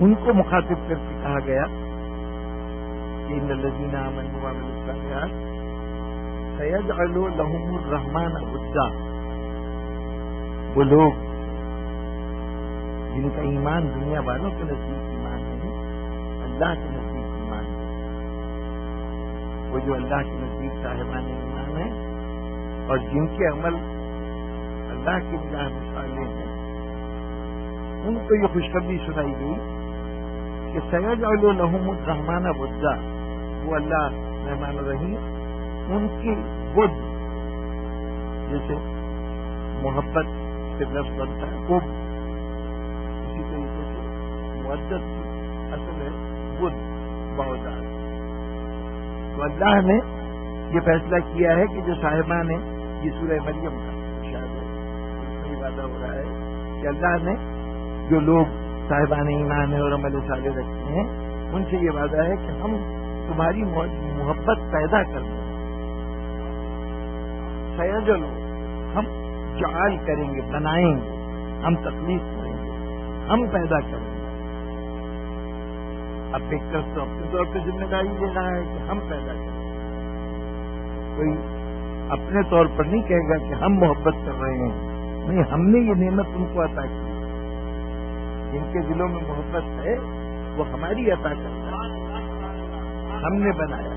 ان کو مخاطب کر کے کہا گیا کہ ان الذین آمنوا وعملوا الصالحات سیجعل لهم الرحمن ودا. وہ لوگ جن کا ایمان دنیا والوں کے نزدیک ایمان نہیں، اللہ کے نزدیک ایمان ہے، وہ جو اللہ کے نزدیک صاحبان ایمان ہیں اور جن کے عمل اللہ کی نگاہ میں صالح ہیں، ان کو یہ خوشخبری سنائی گئی کہ سیجعل لهم الرحمن ودا. وہ اللہ رحمان الرحیم ان کی ود، جیسے محبت سے لفظ بنتا ہے ود، اسی طریقے سے مودت کی اصل ہے ود بودار. تو اللہ نے یہ فیصلہ کیا ہے کہ جو صاحبان ہیں، یہ سورہ مریم کا شاید ہے، اس میں یہ وعدہ ہو رہا ہے کہ اللہ نے جو لوگ صاحبان ایمان ہیں اور عمل صالح رکھتے ہیں ان سے یہ وعدہ ہے کہ ہم تمہاری محبت پیدا کر دیں. سیجعل، ہم جعل کریں گے، بنائیں گے، ہم تخلیق کریں گے، ہم پیدا کریں گے. اب ایک طرف تو اپنے طور پہ ذمہ داری لے رہا ہے کہ ہم پیدا کریں گے. کوئی اپنے طور پر نہیں کہے گا کہ ہم محبت کر رہے ہیں، نہیں، ہم نے یہ نعمت ان کو عطا کی. جن کے دلوں میں محبت ہے وہ ہماری عطا کرتا ہے، ہم نے بنایا.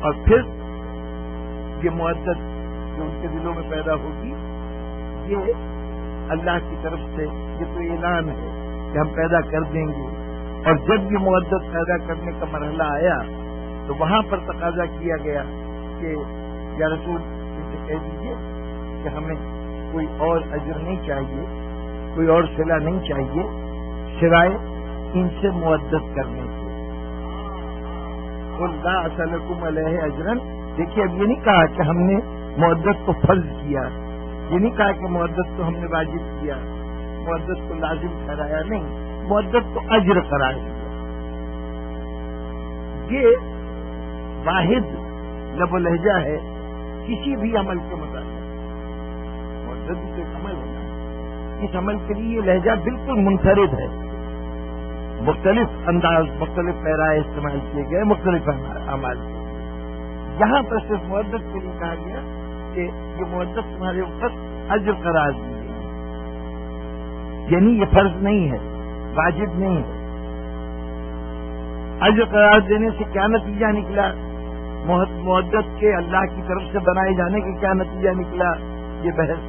اور پھر یہ محبت جو ان کے دلوں میں پیدا ہوگی، یہ اللہ کی طرف سے یہ تو اعلان ہے کہ ہم پیدا کر دیں گے. اور جب یہ محبت پیدا کرنے کا مرحلہ آیا تو وہاں پر تقاضا کیا گیا کہ یا رسول ان سے کہہ دیجیے کہ ہمیں کوئی اور اجر نہیں چاہیے، کوئی اور صلہ نہیں چاہیے سوائے ان سے مودت کرنے سے. قل لا اسألکم علیہ اجرا. دیکھیے اب یہ نہیں کہا کہ ہم نے مودت کو فرض کیا، یہ نہیں کہا کہ مودت کو ہم نے واجب کیا، مودت کو لازم ٹھہرایا، نہیں، مودت کو اجر قرار دیا. یہ واحد لب و لہجہ ہے کسی بھی عمل کے مطابق. مودت بھی ایک عمل ہے، اس عمل کے لیے یہ لہجہ بالکل منفرد ہے. مختلف انداز، مختلف پیرائے استعمال کیے گئے مختلف اعمال. یہاں پر صرف مودت کے لیے کہا گیا کہ یہ مودت تمہارے اوپر اجر قرار دی گئی، یعنی یہ فرض نہیں ہے، واجب نہیں ہے. اجر قرار دینے سے کیا نتیجہ نکلا؟ مودت کے اللہ کی طرف سے بنائے جانے کا کیا نتیجہ نکلا؟ یہ بحث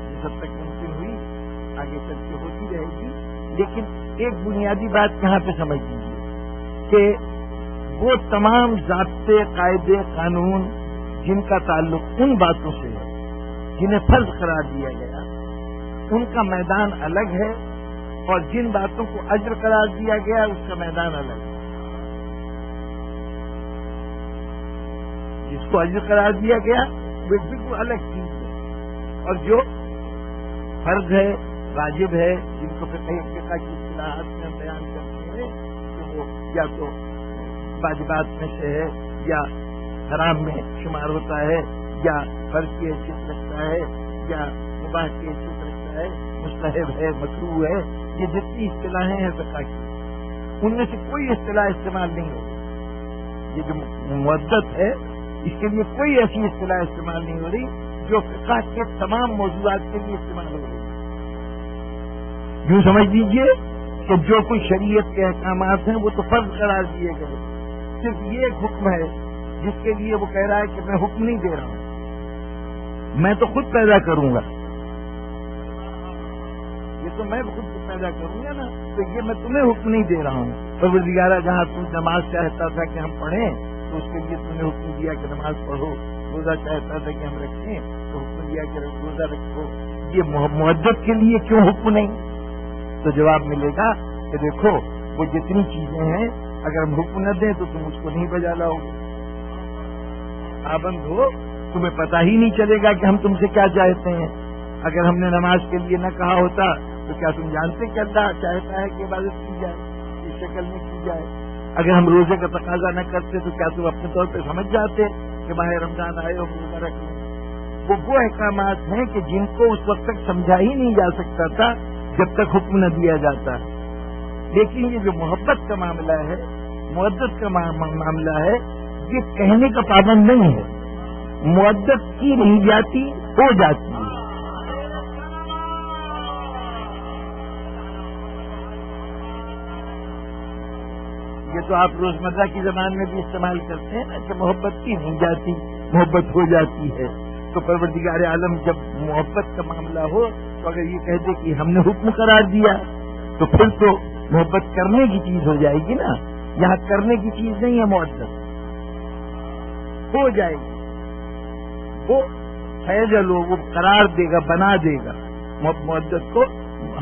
یہ سب تک ممکن ہوئی، آگے چل کے ہوتی رہے گی. لیکن ایک بنیادی بات یہاں پہ سمجھ لیجیے کہ وہ تمام ضابطے، قاعدے، قانون جن کا تعلق ان باتوں سے ہے جنہیں فرض قرار دیا گیا، ان کا میدان الگ ہے، اور جن باتوں کو اجر قرار دیا گیا اس کا میدان الگ ہے. جس کو اجر قرار دیا گیا وہ بالکل الگ چیز ہے، اور جو فرض ہے، واجب ہے، جن کو فقہ کی اصطلاحات میں ہم بیان کرتے ہیں کہ وہ یا تو واجبات میں سے ہے، یا حرام میں شمار ہوتا ہے، یا فرض کی حیثیت رکھتا ہے، یا مباح کی حیثیت رکھتا ہے، مستحب ہے، مکروہ ہے. یہ جتنی اصطلاحیں ہیں فقہ کی، ان میں سے کوئی اصطلاح استعمال نہیں ہوگی. یہ جو مودت ہے اس کے لیے کوئی ایسی اصطلاح استعمال نہیں ہو رہی جو فقہ کے تمام موضوعات کے لیے استعمال ہو رہی ہے. یوں سمجھ لیجیے کہ جو کوئی شریعت کے احکامات ہیں وہ تو فرض قرار دیے گئے. صرف یہ ایک حکم ہے جس کے لیے وہ کہہ رہا ہے کہ میں حکم نہیں دے رہا ہوں، میں تو خود پیدا کروں گا. یہ تو میں خود پیدا کروں گا نا، تو یہ میں تمہیں حکم نہیں دے رہا ہوں. پروردگارہ جہاں تم نماز چاہتا تھا کہ ہم پڑھیں تو اس کے لیے تم نے حکم دیا کہ نماز پڑھو. روزہ چاہتا تھا کہ ہم رکھیں تو حکم دیا کہ روزہ رکھو. یہ مودت کے لیے کیوں حکم نہیں؟ تو جواب ملے گا کہ دیکھو وہ جتنی چیزیں ہیں اگر ہم حکم نہ دیں تو تم اس کو نہیں بجا لاؤ گے. پابند ہو تمہیں پتہ ہی نہیں چلے گا کہ ہم تم سے کیا چاہتے ہیں. اگر ہم نے نماز کے لیے نہ کہا ہوتا تو کیا تم جانتے کہ اللہ چاہتا ہے کہ عبادت کی جائے، اس شکل میں کی جائے؟ اگر ہم روزے کا تقاضا نہ کرتے تو کیا تم اپنے طور پہ سمجھ جاتے کہ ماہ رمضان آئے ہو روزہ رکھ لیں؟ وہ احکامات ہیں کہ جن کو اس وقت تک سمجھا ہی نہیں جا سکتا تھا جب تک حکم نہ دیا جاتا. لیکن یہ جو محبت کا معاملہ ہے، مودت کا معاملہ ہے، یہ کہنے کا پابند نہیں ہے، مودت کی نہیں جاتی، ہو جاتی ہے۔ یہ تو آپ روزمرہ کی زبان میں بھی استعمال کرتے ہیں نا کہ محبت کی نہیں جاتی، محبت ہو جاتی ہے۔ تو پروردگار عالم جب محبت کا معاملہ ہو تو اگر یہ کہہ دے کہ ہم نے حکم قرار دیا تو پھر تو محبت کرنے کی چیز ہو جائے گی نا، یہاں کرنے کی چیز نہیں ہے، محبت ہو جائے گی، وہ فیضل ہو، وہ قرار دے گا، بنا دے گا محبت کو،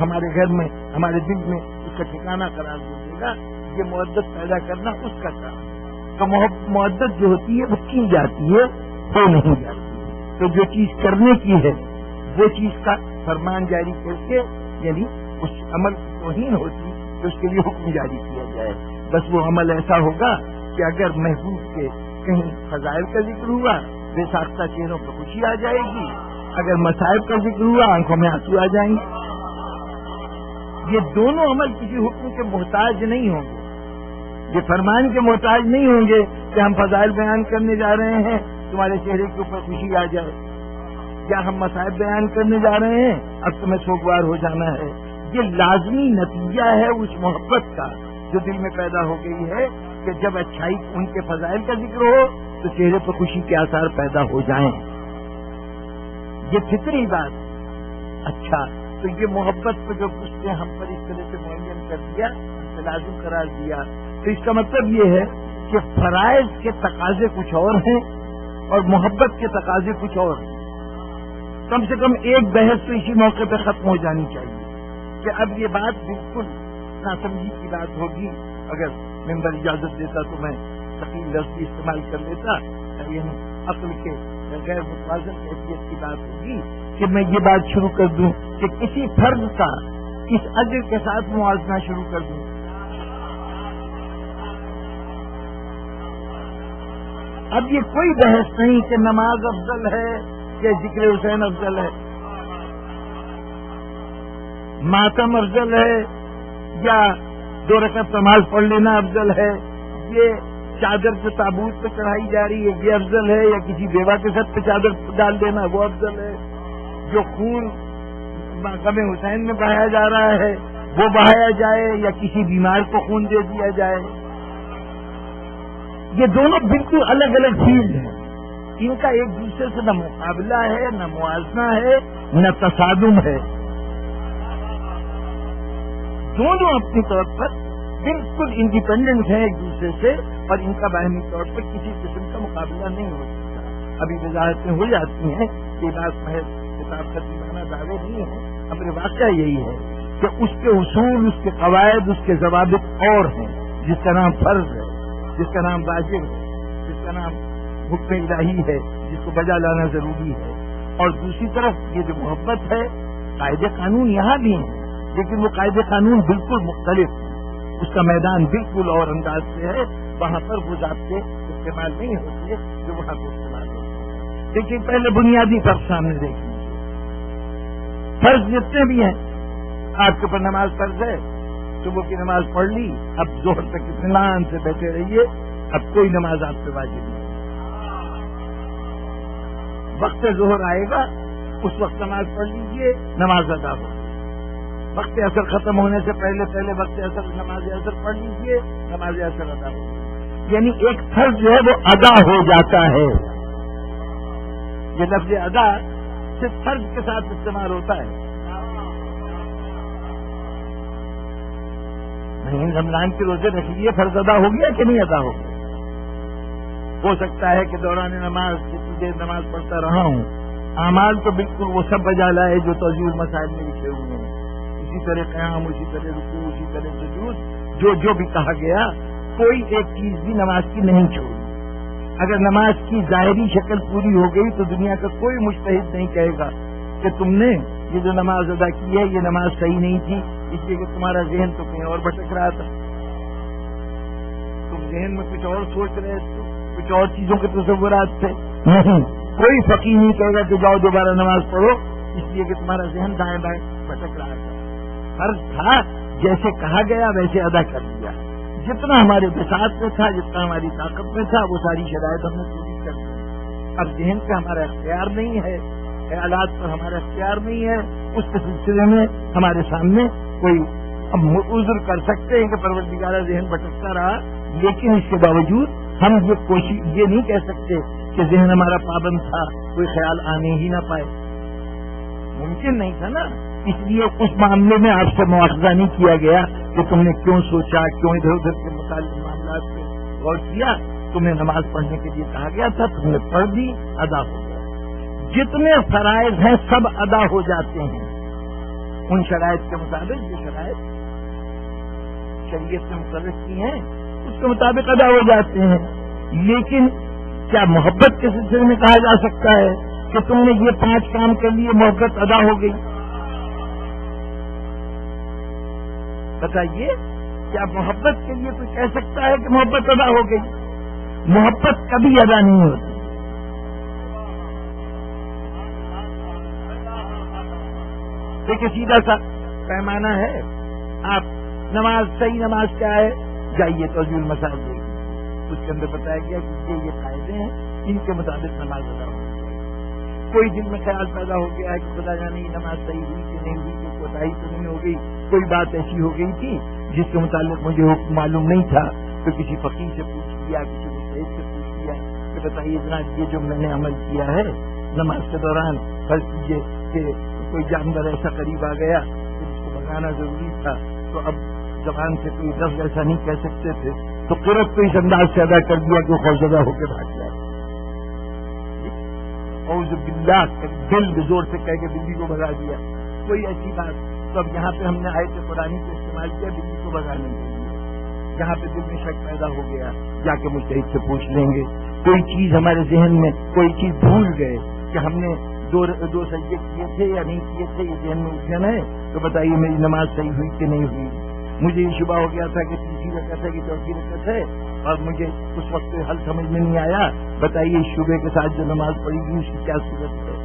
ہمارے گھر میں، ہمارے دل میں اس کا ٹھکانہ قرار دے گا۔ یہ محبت پیدا کرنا اس کا کام ہے۔ تو محبت جو ہوتی ہے وہ کی جاتی ہے، وہ نہیں جاتی۔ تو جو چیز کرنے کی ہے وہ چیز کا فرمان جاری کر کے، یعنی اس عمل کی توہین ہوتی تو اس کے لیے حکم جاری کیا جائے۔ بس وہ عمل ایسا ہوگا کہ اگر محبوب کے کہیں فضائل کا ذکر ہوا، بے ساختہ چہروں پر خوشی آ جائے گی، اگر مصائب کا ذکر ہوا آنکھوں میں آنسو آ جائیں گے۔ یہ دونوں عمل کسی حکم کے محتاج نہیں ہوں گے، یہ فرمان کے محتاج نہیں ہوں گے کہ ہم فضائل بیان کرنے جا رہے ہیں تمہارے چہرے کے اوپر خوشی آ جائے، یا ہم مصائب بیان کرنے جا رہے ہیں اب تمہیں سوگوار ہو جانا ہے۔ یہ لازمی نتیجہ ہے اس محبت کا جو دل میں پیدا ہو گئی ہے کہ جب اچھائی ان کے فضائل کا ذکر ہو تو چہرے پر خوشی کے آثار پیدا ہو جائیں، یہ فطری بات۔ اچھا، تو یہ محبت کو جب اس نے ہم پر اس طرح سے معین کر دیا، لازم قرار دیا، تو اس کا مطلب یہ ہے کہ فرائض کے تقاضے کچھ اور ہیں اور محبت کے تقاضے کچھ اور ہیں۔ کم سے کم ایک بحث تو اسی موقع پہ ختم ہو جانی چاہیے کہ اب یہ بات بالکل ناسمجھی کی بات ہوگی۔ اگر ممبر اجازت دیتا تو میں ثقیل لفظ بھی استعمال کر لیتا، یعنی عقل کے غیر متوازن حیثیت کی بات ہوگی کہ میں یہ بات شروع کر دوں کہ کسی فرض کا اس اجر کے ساتھ موازنہ شروع کر دوں۔ اب یہ کوئی بحث نہیں کہ نماز افضل ہے کہ ذکر حسین افضل ہے، ماتم افضل ہے یا 2 رکعت نماز پڑھ لینا افضل ہے، یہ چادر سے تابوت پہ چڑھائی جا رہی ہے یہ افضل ہے، یا کسی بیوہ کے ساتھ پہ چادر ڈال دینا وہ افضل ہے، جو خون غم حسین میں بہایا جا رہا ہے وہ بہایا جائے، یا کسی بیمار کو خون دے دیا جائے۔ یہ دونوں بالکل الگ الگ فیلڈ ہیں، ان کا ایک دوسرے سے نہ مقابلہ ہے، نہ موازنہ ہے، نہ تصادم ہے۔ دونوں اپنی طور پر بالکل انڈیپینڈنٹ ہیں ایک دوسرے سے، اور ان کا باہمی طور پر کسی قسم کا مقابلہ نہیں ہو سکتا۔ ابھی وضاحتیں ہو جاتی ہیں کہ بات محض کتاب خطیبانہ دعوے نہیں ہے، ہمارے واقعہ یہی ہے کہ اس کے اصول، اس کے قواعد، اس کے ضوابط اور ہیں، جس کا نام فرض ہے، جس کا نام واجب ہے، جس کا نام حکم الہی ہے، جس کو بجا لانا ضروری ہے۔ اور دوسری طرف یہ جو محبت ہے، قاعدے قانون یہاں بھی ہیں لیکن وہ قاعدے قانون بالکل مختلف ہیں، اس کا میدان بالکل اور انداز سے ہے، وہاں پر وہ ضابطے استعمال نہیں ہوتے جو وہاں پہ استعمال ہوتے ہیں۔ لیکن پہلے بنیادی فرق سامنے دیکھیں، فرض جتنے بھی ہیں، آپ کے اوپر نماز فرض ہے، صبح کی نماز پڑھ لی، اب ظہر تک اطمینان سے بیٹھے رہیے، اب کوئی نماز آپ سے واجب نہیں۔ وقت ظہر آئے گا اس وقت نماز پڑھ لیجیے، نماز ادا ہو۔ وقت اثر ختم ہونے سے پہلے وقت اثر نماز اثر پڑھ لیجیے، نماز اثر ادا ہو۔ یعنی ایک فرض جو ہے وہ ادا ہو جاتا ہے۔ یہ لفظ ادا صرف فرض کے ساتھ استعمال ہوتا ہے۔ رمضان کے روزے رکھ لیے، فرض ادا ہو گیا کہ نہیں ادا ہو گیا؟ ہو سکتا ہے کہ دوران نماز کتنی دیر نماز پڑھتا رہا ہوں، اعمال تو بالکل وہ سب بجا لائے جو توضیح مسائل میں لکھے ہوئے ہیں، اسی طرح قیام، اسی طرح رکوع، اسی طرح سجود، جو بھی کہا گیا، کوئی ایک چیز بھی نماز کی نہیں چھوڑی۔ اگر نماز کی ظاہری شکل پوری ہو گئی تو دنیا کا کوئی مجتہد نہیں کہے گا کہ تم نے یہ جو نماز ادا کی ہے یہ نماز صحیح نہیں تھی، اس لیے کہ تمہارا ذہن تو کہیں اور بھٹک رہا تھا، تم ذہن میں کچھ اور سوچ رہے تھے، کچھ اور چیزوں کے تصورات تھے۔ نہیں، کوئی فقیہ نہیں کہے گا کہ جاؤ دوبارہ نماز پڑھو، اس لیے کہ تمہارا ذہن دائیں بائیں بھٹک رہا تھا۔ فرض تھا، جیسے کہا گیا ویسے ادا کر دیا. جتنا ہمارے بساط میں تھا، جتنا ہماری طاقت میں تھا، وہ ساری شرائط ہم نے پوری کر دی. اب ذہن پہ ہمارا اختیار نہیں ہے، خیالات پر ہمارا اختیار نہیں ہے. اس کے سلسلے میں ہمارے سامنے کوئی ہم عذر کر سکتے ہیں کہ پروردگارہ ذہن بھٹکتا رہا، لیکن اس کے باوجود ہم یہ کوشش یہ نہیں کہہ سکتے کہ ذہن ہمارا پابند تھا، کوئی خیال آنے ہی نہ پائے. ممکن نہیں تھا نا. اس لیے اس معاملے میں آپ سے مواخذہ نہیں کیا گیا کہ تم نے کیوں سوچا، کیوں ادھر ادھر کے متعلق معاملات پہ غور کیا. تمہیں نماز پڑھنے کے لیے کہا گیا تھا، تم نے پڑھ دی، ادا ہو گیا. جتنے فرائض ہیں سب ادا ہو جاتے ہیں ان شرائط کے مطابق. جو شرائط شریعت سے مقرر کی ہیں اس کے مطابق ادا ہو جاتے ہیں. لیکن کیا محبت کے سلسلے میں کہا جا سکتا ہے کہ تم نے یہ 5 کام کر لیے، محبت ادا ہو گئی؟ بتائیے، کیا محبت کے لیے کوئی کہہ سکتا ہے کہ محبت ادا ہو گئی؟ محبت کبھی ادا نہیں ہوتی. دیکھیے سیدھا سا پیمانہ ہے. آپ نماز، صحیح نماز کیا ہے؟ جائیے توضیح المسائل دیکھیے، اس کے اندر بتایا گیا کہ یہ قاعدے ہیں، ان کے مطابق نماز ادا ہو. کوئی دل میں خیال پیدا ہو گیا ہے کہ خدا جانے یہ نماز صحیح ہوئی کہ نہیں ہوئی، کوئی کوتاہی تو نہیں ہو گئی، کوئی بات ایسی ہو گئی تھی جس کے متعلق مجھے حکم معلوم نہیں تھا، تو کسی فقیر سے پوچھ لیا، کسی مجتہد سے پوچھ لیا کہ بتائیے جناب یہ جو میں نے عمل کیا ہے نماز کے دوران، فرض کیجیے کہ کوئی جانور ایسا قریب آ گیا کہ اس کو بھگانا ضروری تھا، تو اب زبان سے کوئی لفظ ایسا نہیں کہہ سکتے تھے، تو قرت کو اس انداز سے ادا کر دیا کہ وہ خوفزدہ ہو کے بھاگ جائے. اعوذ باللہ، دل زور سے کہہ کے بلی کو بھگا دیا. کوئی ایسی بات. تو اب یہاں پہ ہم نے آیت قرآنی کو استعمال کیا بلی کو بھگانے کے لیے. جہاں پہ دل میں شک پیدا ہو گیا جا کے مجتہد سے پوچھ لیں گے. کوئی چیز ہمارے ذہن میں، کوئی چیز بھول گئے کہ ہم نے دو سجدے کیے تھے یا نہیں کیے تھے، یہ ذہن میں الجھن ہے، تو بتائیے میری نماز صحیح ہوئی کہ نہیں ہوئی. مجھے یہ شبہ ہو گیا تھا کہ تیسری رکعت ہے کہ چوتھی رکعت ہے، اور مجھے اس وقت حل سمجھ میں نہیں آیا. بتائیے اس شبے کے ساتھ جو نماز پڑھی گی اس کی کیا صورت ہے؟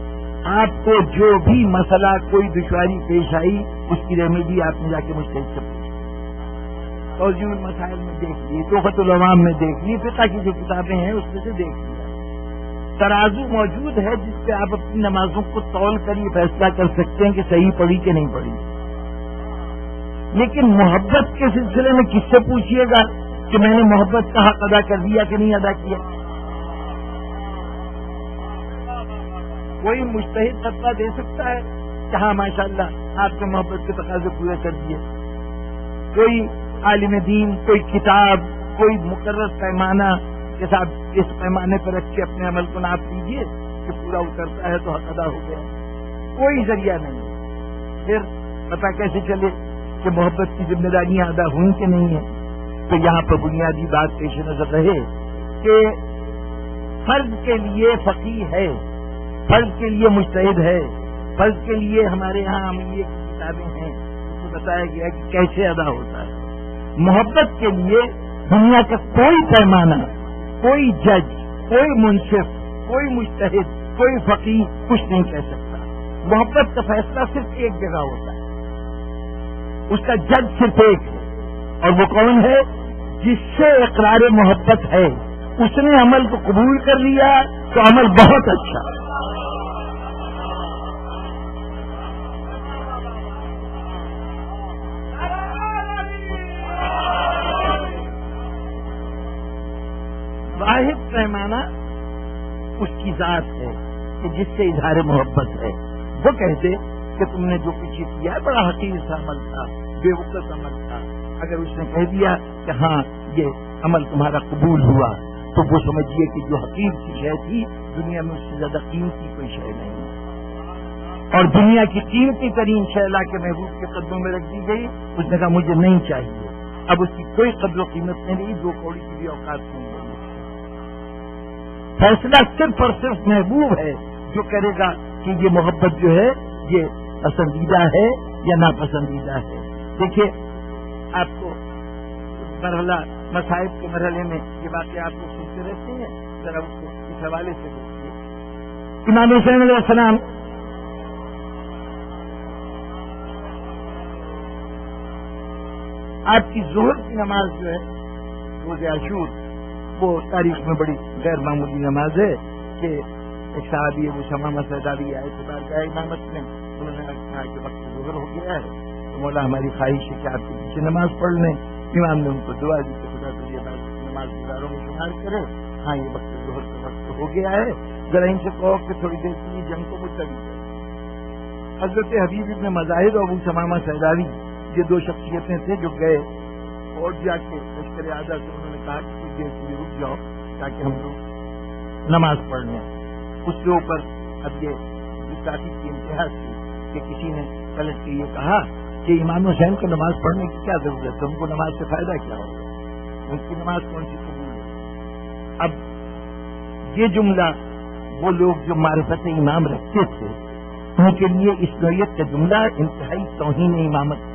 آپ کو جو بھی مسئلہ، کوئی دشواری پیش آئی، اس کی ریمیڈی آپ نے جا کے مجتہد سے پوچھی. توضیح المسائل میں دیکھ لی، تحفۃ العوام میں دیکھ لی، فقہ کی جو کتابیں ہیں اس میں سے دیکھ لیا. ترازو موجود ہے جس پہ آپ اپنی نمازوں کو تول کر یہ فیصلہ کر سکتے ہیں کہ صحیح پڑھی کہ نہیں پڑھی. لیکن محبت کے سلسلے میں کس سے پوچھیے گا کہ میں نے محبت کا حق ادا کر دیا کہ نہیں ادا کیا؟ کوئی مجتہد فتویٰ دے سکتا ہے کہ ہاں ماشاءاللہ آپ نے محبت کے تقاضے پورے کر دیے؟ کوئی عالم دین، کوئی کتاب، کوئی مقرر پیمانہ کے ساتھ اس پیمانے پر رکھ کے اپنے عمل کو ناپ لیجیے کہ پورا اترتا ہے تو حق ادا ہو گیا؟ کوئی ذریعہ نہیں. پھر پتہ کیسے چلے کہ محبت کی ذمہ داریاں ادا ہوئی کہ نہیں ہیں؟ تو یہاں پر بنیادی بات پیش نظر رہے کہ فرض کے لیے فقیہ ہے، فرض کے لیے مجتہد ہے، فرض کے لیے ہمارے یہاں عملیہ کی کتابیں ہیں، اس کو بتایا گیا کہ کیسے ادا ہوتا ہے. محبت کے لیے دنیا کا کوئی پیمانہ، کوئی جج، کوئی منصف، کوئی مجتہد، کوئی فقیہ کچھ نہیں کہہ سکتا. محبت کا فیصلہ صرف ایک جگہ ہوتا ہے، اس کا جج صرف ایک ہے، اور وہ کون ہے؟ جس سے اقرار محبت ہے. اس نے عمل کو قبول کر لیا تو عمل بہت اچھا. واحد پیمانہ اس کی ذات ہے کہ جس سے اظہار محبت ہے. وہ کہتے کہ تم نے جو کچھ کیا ہے بڑا حقیر سا عمل تھا، بے وقت عمل تھا. اگر اس نے کہہ دیا کہ ہاں یہ عمل تمہارا قبول ہوا تو وہ سمجھیے کہ جو حقیر کی شے تھی دنیا میں اس سے زیادہ قیمتی کوئی شے نہیں ہے، اور دنیا کی قیمتی ترین شے لا کے محبوب کے قدموں میں رکھ دی گئی. اس نے کہا مجھے نہیں چاہیے. اب اس کی کوئی قدر و قیمت نہیں رہی، 2 کوڑی کی بھی اوقات نہیں رہی. فیصلہ صرف اور صرف محبوب ہے جو کرے گا کہ یہ محبت جو ہے یہ پسندیدہ ہے یا ناپسندیدہ ہے. دیکھیے آپ کو مرحلہ مصائب کے مرحلے میں یہ باتیں آپ کو سنتے رہتے ہیں، ذرا اس کو اس حوالے سے دیکھیے. امام حسین علیہ السلام آپ کی ظہر کی نماز جو ہے روز عاشور، وہ تاریخ میں بڑی غیر معمولی نماز ہے کہ ایک صحابی ابو شمامہ سیداوی آئے تھے بارگاہ امامت میں، انہوں نے کہا کہ وقت ظہر ہو گیا ہے، تو مولا ہماری خواہش ہے کہ آپ کے پیچھے نماز پڑھ لیں۔ امام نے ان کو دعا دی کہ خدا تجھے نماز گزاروں میں شمار کرے، ہاں یہ وقت ظہر کا وقت ہو گیا ہے، ذرا ان سے کہو کہ تھوڑی دیر کے لیے جنگ کو ملتوی کرے۔ حضرت حبیب ابن مظاہر اور ابو شمامہ سیداوی یہ دو شخصیتیں تھے جو گئے اور جا کے لشکر اعظم سے انہوں نے کہا کہ کچھ دیر کے لیے رک جاؤ تاکہ ہم لوگ نماز پڑھ لیں۔ اس کے اوپر اب یہ تاکید کی انتہا تھی کہ کسی نے پلٹ کے یہ کہا کہ امام حسین کو نماز پڑھنے کی کیا ضرورت ہے، ان کو نماز سے فائدہ کیا ہوگا، ان کی نماز کون سی قبول ہے۔ اب یہ جملہ وہ لوگ جو معرفت امام رکھتے تھے ان کے لیے اس نوعیت کا جملہ انتہائی توہین امامت،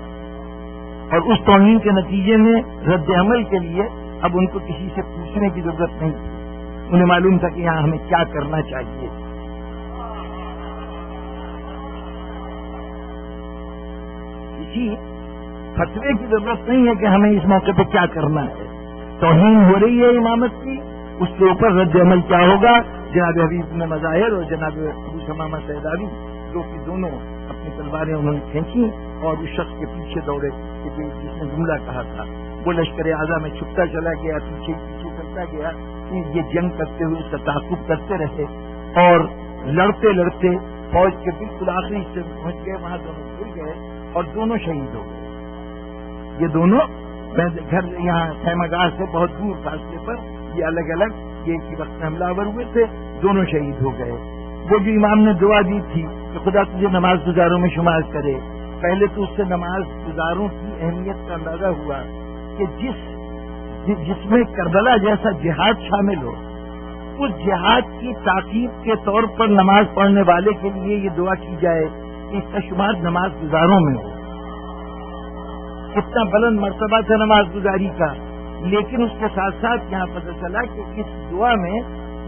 اور اس توہین کے نتیجے میں رد عمل کے لیے اب ان کو کسی سے پوچھنے کی ضرورت نہیں تھی، انہیں معلوم تھا کہ یہاں ہمیں کیا کرنا چاہیے۔ کسی فتوے کی ضرورت نہیں ہے کہ ہمیں اس موقع پہ کیا کرنا ہے، توہین ہو رہی ہے امامت کی، اس کے اوپر رد عمل کیا ہوگا۔ جناب حبیب بن مظاہر اور جناب ابو شمامہ سیداوی جو کہ دونوں اپنی تلواریں انہوں نے کھینچی اور اس شخص کے پیچھے دوڑے کہ جس نے جملہ کہا تھا، وہ لشکر اعظم میں چھپتا چلا گیا، پیچھے پیچھے چلتا گیا، یہ جنگ کرتے ہوئے اس کا تعاقب کرتے رہے اور لڑتے لڑتے فوج کے بالکل آخری سے پہنچ گئے، وہاں دونوں گر گئے اور دونوں شہید ہو گئے۔ یہ دونوں گھر یہاں خیمہ گاہ سے بہت دور فاصلے پر یہ الگ الگ یہ ایک ہی وقت میں حملہ آور ہوئے تھے، دونوں شہید ہو گئے۔ وہ جو امام نے دعا دی تھی کہ خدا تجھے نماز گزاروں میں شمار کرے، پہلے تو اس سے نماز گزاروں کی اہمیت کا اندازہ ہوا کہ جس میں کربلا جیسا جہاد شامل ہو، اس جہاد کی تاکید کے طور پر نماز پڑھنے والے کے لیے یہ دعا کی جائے کہ اس کا شمار نماز گزاروں میں ہو۔ کتنا بلند مرتبہ تھا نماز گزاری کا، لیکن اس کے ساتھ ساتھ یہاں پتہ چلا کہ اس دعا میں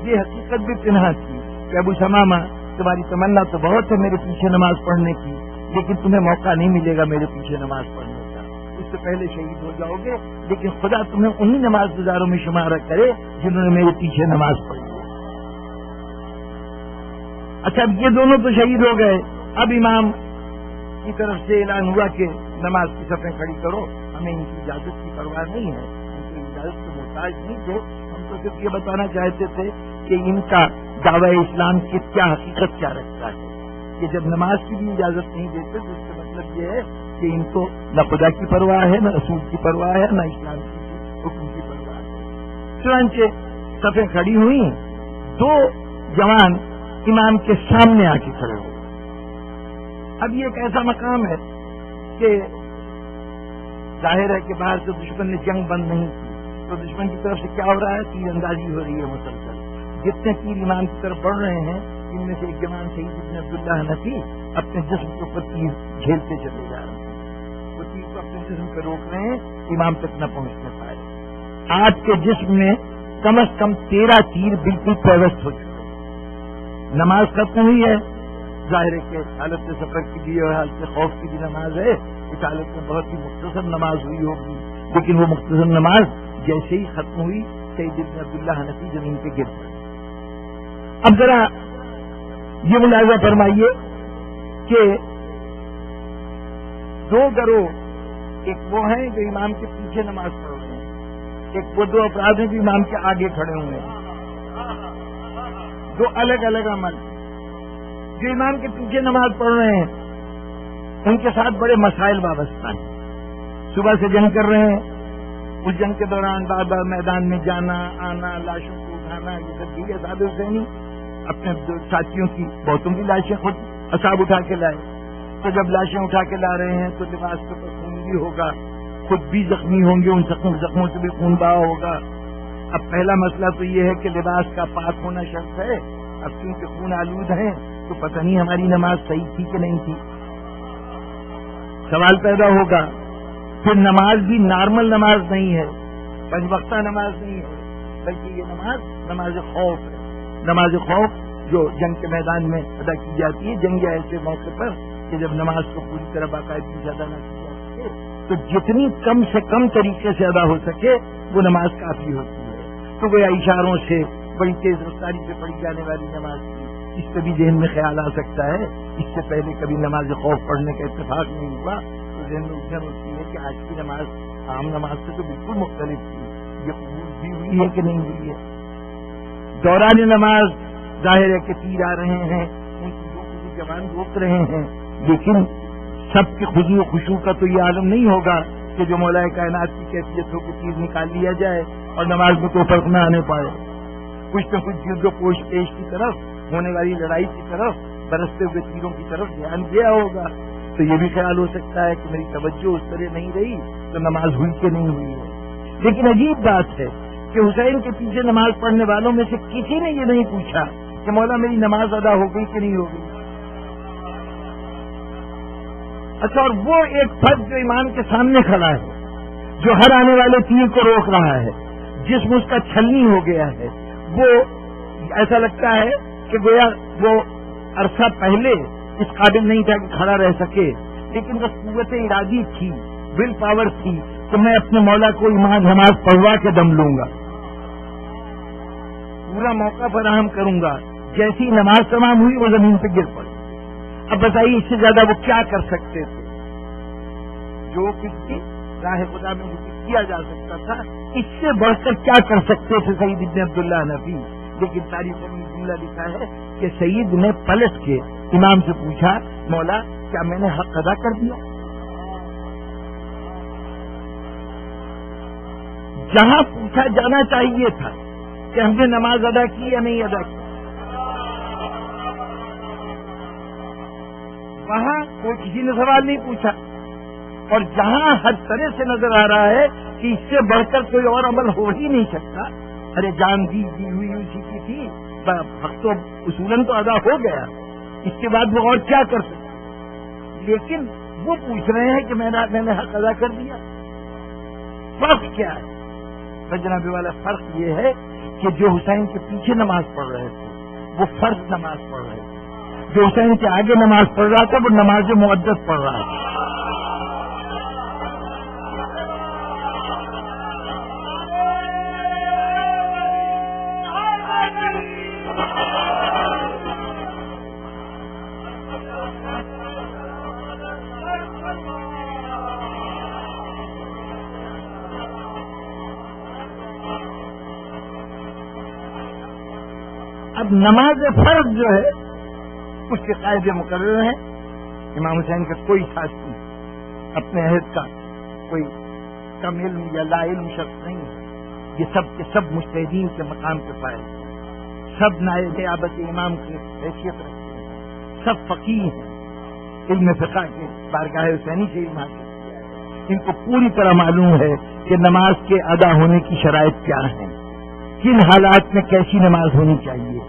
یہ حقیقت بھی پنہا تھی کہ ابو شمامہ تمہاری تمنا تو بہت ہے میرے پیچھے نماز پڑھنے کی، لیکن تمہیں موقع نہیں ملے گا میرے پیچھے نماز پڑھنے کا، اس سے پہلے شہید ہو جاؤ گے، لیکن خدا تمہیں انہی نماز گزاروں میں شمار کرے جنہوں نے میرے پیچھے نماز پڑھی ہے۔ اچھا اب یہ دونوں تو شہید ہو گئے، اب امام کی طرف سے اعلان ہوا کہ نماز کی صفیں کھڑی کرو، ہمیں ان کی اجازت کی پرواہ نہیں ہے، ان کی اجازت کے محتاج نہیں تھے، ہم تو صرف یہ بتانا چاہتے تھے کہ ان کا دعوی اسلام کی کیا حقیقت کیا رکھتا ہے کہ جب نماز کی بھی اجازت نہیں دیتے تو اس کا مطلب یہ ہے کہ ان کو نہ خدا کی پرواہ ہے، نہ رسول کی پرواہ ہے، نہ اسلام کی حکم کی پرواہ ہے۔ چنانچہ صفیں کھڑی ہوئی، دو جوان امام کے سامنے آ کے کھڑے ہوئے۔ اب یہ ایک ایسا مقام ہے کہ ظاہر ہے کہ باہر سے دشمن نے جنگ بند نہیں کی، تو دشمن کی طرف سے کیا ہو رہا ہے، تیر اندازی ہو رہی ہے مسلسل، جتنے تیر امام کی طرف بڑھ رہے ہیں ان میں سے ایک جوان شہید ابن عبداللہ حنفی اپنے جسم کے اوپر تیر جھیلتے چلے جا رہے ہیں، وہ تیر کو اپنے جسم پہ روک رہے ہیں، امام تک نہ پہنچنے پائے۔ آپ کے جسم میں کم از کم 13 تیر بالکل پیوست ہو چکے، نماز ختم ہوئی ہے، ظاہر ہے کہ حالت سفر کی بھی اور حالت خوف کی بھی نماز ہے، اس حالت میں بہت ہی مختصر نماز ہوئی ہوگی، لیکن وہ مختصر نماز جیسے ہی ختم ہوئی شہید ابن عبداللہ حنفی زمین پہ گر پڑے۔ اب ذرا یہ ملاحظہ فرمائیے کہ دو گروہ، ایک وہ ہیں جو امام کے پیچھے نماز پڑھ رہے ہیں، ایک وہ دو افراد ہیں جو امام کے آگے کھڑے ہوئے ہیں، دو الگ الگ عمل۔ جو امام کے پیچھے نماز پڑھ رہے ہیں ان کے ساتھ بڑے مسائل وابستہ ہیں، صبح سے جنگ کر رہے ہیں، اس جنگ کے دوران بار بار میدان میں جانا آنا، لاشوں کو اٹھانا، یہ سب چیزیں صاحب حسینی اپنے ساتھیوں کی بہتوں کی لاشیں خود اصحاب اٹھا کے لائے، تو جب لاشیں اٹھا کے لا رہے ہیں تو لباس کے اوپر خون بھی ہوگا، خود بھی زخمی ہوں گے، ان زخموں سے بھی خون بہا ہوگا۔ اب پہلا مسئلہ تو یہ ہے کہ لباس کا پاک ہونا شرط ہے، اب کیونکہ خون آلود ہیں تو پتہ نہیں ہماری نماز صحیح تھی کہ نہیں تھی، سوال پیدا ہوگا۔ پھر نماز بھی نارمل نماز نہیں ہے، پنج وقتہ نماز نہیں ہے، بلکہ یہ نماز خوف ہے، نماز خوف جو جنگ کے میدان میں ادا کی جاتی ہے، جنگ یا ایسے موقع پر کہ جب نماز کو پوری طرح باقاعدگی سے ادا نہ کی جاتی ہے تو جتنی کم سے کم طریقے سے ادا ہو سکے وہ نماز کافی ہوتی ہے. تو وہ اشاروں سے بڑی تیز رفتاری سے پڑھی جانے والی نماز کی، اس سے بھی ذہن میں خیال آ سکتا ہے. اس سے پہلے کبھی نماز خوف پڑھنے کا اتفاق نہیں ہوا تو ذہن میں الجھن ہوتی ہے کہ آج کی نماز عام نماز سے تو بالکل مختلف تھی. یہ قبول بھی ہوئی ہے کہ نہیں ہوئی ہے؟ دوران نماز ظاہر ہے کہ تیر آ رہے ہیں، ان چیزوں کو بھی جوان روک رہے ہیں، لیکن سب کے خضوع و خشوع کا تو یہ عالم نہیں ہوگا کہ جو مولا کائنات کی کیفیت ہو کہ تیر نکال لیا جائے اور نماز میں کوئی فرق نہ آنے پائے. کچھ نہ کچھ جلد و پوش پیش کی طرف، ہونے والی لڑائی کی طرف، برستے ہوئے تیروں کی طرف دھیان دیا ہوگا. تو یہ بھی خیال ہو سکتا ہے کہ میری توجہ اس طرح نہیں رہی تو نماز ہوئی کہ نہیں ہوئی ہے. لیکن عجیب بات ہے کہ حسین کے پیچھے نماز پڑھنے والوں میں سے کسی نے یہ نہیں پوچھا کہ مولا میری نماز ادا ہو گئی کہ نہیں ہو گئی. اچھا، اور وہ ایک فرد جو امام کے سامنے کھڑا ہے، جو ہر آنے والے تیر کو روک رہا ہے، جسم اس کا چھلنی ہو گیا ہے، وہ ایسا لگتا ہے کہ گویا وہ عرصہ پہلے اس قابل نہیں تھا کہ کھڑا رہ سکے، لیکن بس قوت ارادی تھی، ول پاور تھی کہ میں اپنے مولا کو امام نماز پڑھوا کے دم لوں گا، پورا موقع فراہم کروں گا. جیسی نماز تمام ہوئی وہ زمین پہ گر پڑی. اب بتائیے اس سے زیادہ وہ کیا کر سکتے تھے؟ جو کچھ بھی راہ خدا میں کیا جا سکتا تھا، اس سے بڑھ کر کیا کر سکتے تھے سعید ابن عبداللہ حنفی. لیکن تاریخوں میں جملہ لکھا ہے کہ سعید نے پلٹ کے امام سے پوچھا، مولا کیا میں نے حق ادا کر دیا؟ جہاں پوچھا جانا چاہیے تھا کہ ہم نے نماز ادا کی یا نہیں ادا کی، وہاں کوئی کسی نے سوال نہیں پوچھا. اور جہاں ہر طرح سے نظر آ رہا ہے کہ اس سے بڑھ کر کوئی اور عمل ہو ہی نہیں سکتا، ارے جان دی ہوئی اسی کی تھی، حق تو اصولاً تو ادا ہو گیا، اس کے بعد وہ اور کیا کر سکتا. لیکن وہ پوچھ رہے ہیں کہ میں نے حق ادا کر دیا. فرق کیا ہے جناب والا؟ فرق یہ ہے کہ جو حسین کے پیچھے نماز پڑھ رہے تھے وہ فرض نماز پڑھ رہے تھے، جو حسین کے آگے نماز پڑھ رہا تھا وہ نماز مقدس پڑھ رہا تھا. اب نماز فرض جو ہے اس کے قاعدے مقرر ہیں. امام حسین کا کوئی ساتھی اپنے عہد کا کوئی کم علم یا لا علم شخص نہیں ہے. یہ سب کے سب مجتہدین کے مقام پہ پائے، سب نائب نیابت امام کی حیثیت رکھتے ہیں، سب فقیہ ہیں، علم فقہ کے بارگاہ حسینی سے علم حاصل کیا ہے. ان کو پوری طرح معلوم ہے کہ نماز کے ادا ہونے کی شرائط کیا ہیں، کن حالات میں کیسی نماز ہونی چاہیے.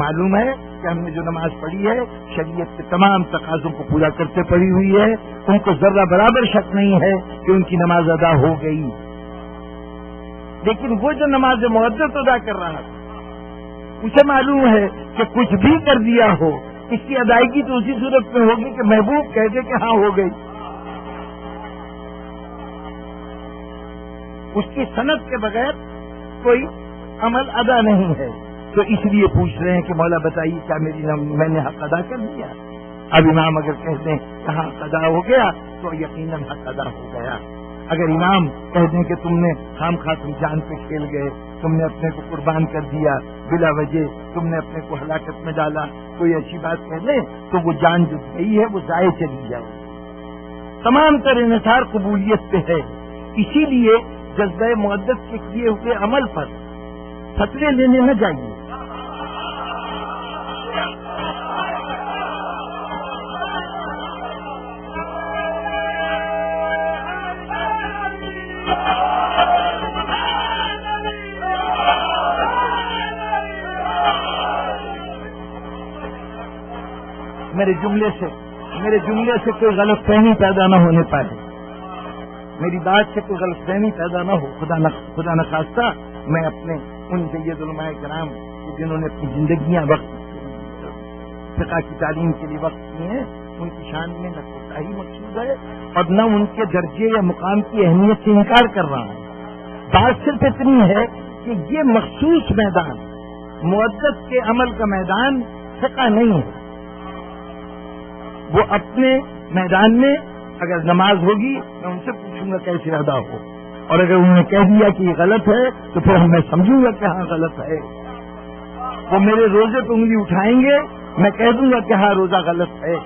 معلوم ہے کہ ہم نے جو نماز پڑھی ہے شریعت کے تمام تقاضوں کو پورا کرتے پڑھی ہوئی ہے، ان کو ذرہ برابر شک نہیں ہے کہ ان کی نماز ادا ہو گئی. لیکن وہ جو نماز مقدس ادا کر رہا تھا اسے معلوم ہے کہ کچھ بھی کر دیا ہو اس کی ادائیگی تو اسی صورت میں ہوگی کہ محبوب کہہ دے کہ ہاں ہو گئی. اس کی سند کے بغیر کوئی عمل ادا نہیں ہے. تو اس لیے پوچھ رہے ہیں کہ مولا بتائیے کیا میں نے حق ادا کر دیا؟ اب امام اگر کہہ دیں کہ حق ادا ہو گیا تو یقیناً حق ادا ہو گیا. اگر امام کہہ دیں کہ تم نے خام خواہ تم جان پہ کھیل گئے، تم نے اپنے کو قربان کر دیا، بلا وجہ تم نے اپنے کو ہلاکت میں ڈالا، کوئی ایسی بات کہہ دیں تو وہ جان جو گئی ہے وہ ضائع چلی جائے. تمام تر انحصار قبولیت پہ ہے. اسی لیے جذبہ مقدس کے کیے ہوئے عمل پر فتوے لینے نہ جائیے. میرے جملے سے کوئی غلط فہمی پیدا نہ ہونے پائے، میری بات سے کوئی غلط فہمی پیدا نہ ہو. خدا نخواستہ میں اپنے ان سید علماء کرام جنہوں نے اپنی زندگیاں وقت فقہ کی تعلیم کے لیے وقت کی ہیں ان کی شان میں نہ کوتاہی مقصود ہے اور نہ ان کے درجے یا مقام کی اہمیت سے انکار کر رہا ہوں. بات صرف اتنی ہے کہ یہ مخصوص میدان مودت کے عمل کا میدان فقہ نہیں ہے. وہ اپنے میدان میں اگر نماز ہوگی میں ان سے پوچھوں گا کیسے ادا ہو، اور اگر انہوں نے کہہ دیا کہ یہ غلط ہے تو پھر میں سمجھوں گا کہ ہاں غلط ہے. وہ میرے روزے پہ انگلی اٹھائیں گے، میں کہہ دوں گا کہ ہاں روزہ غلط ہے.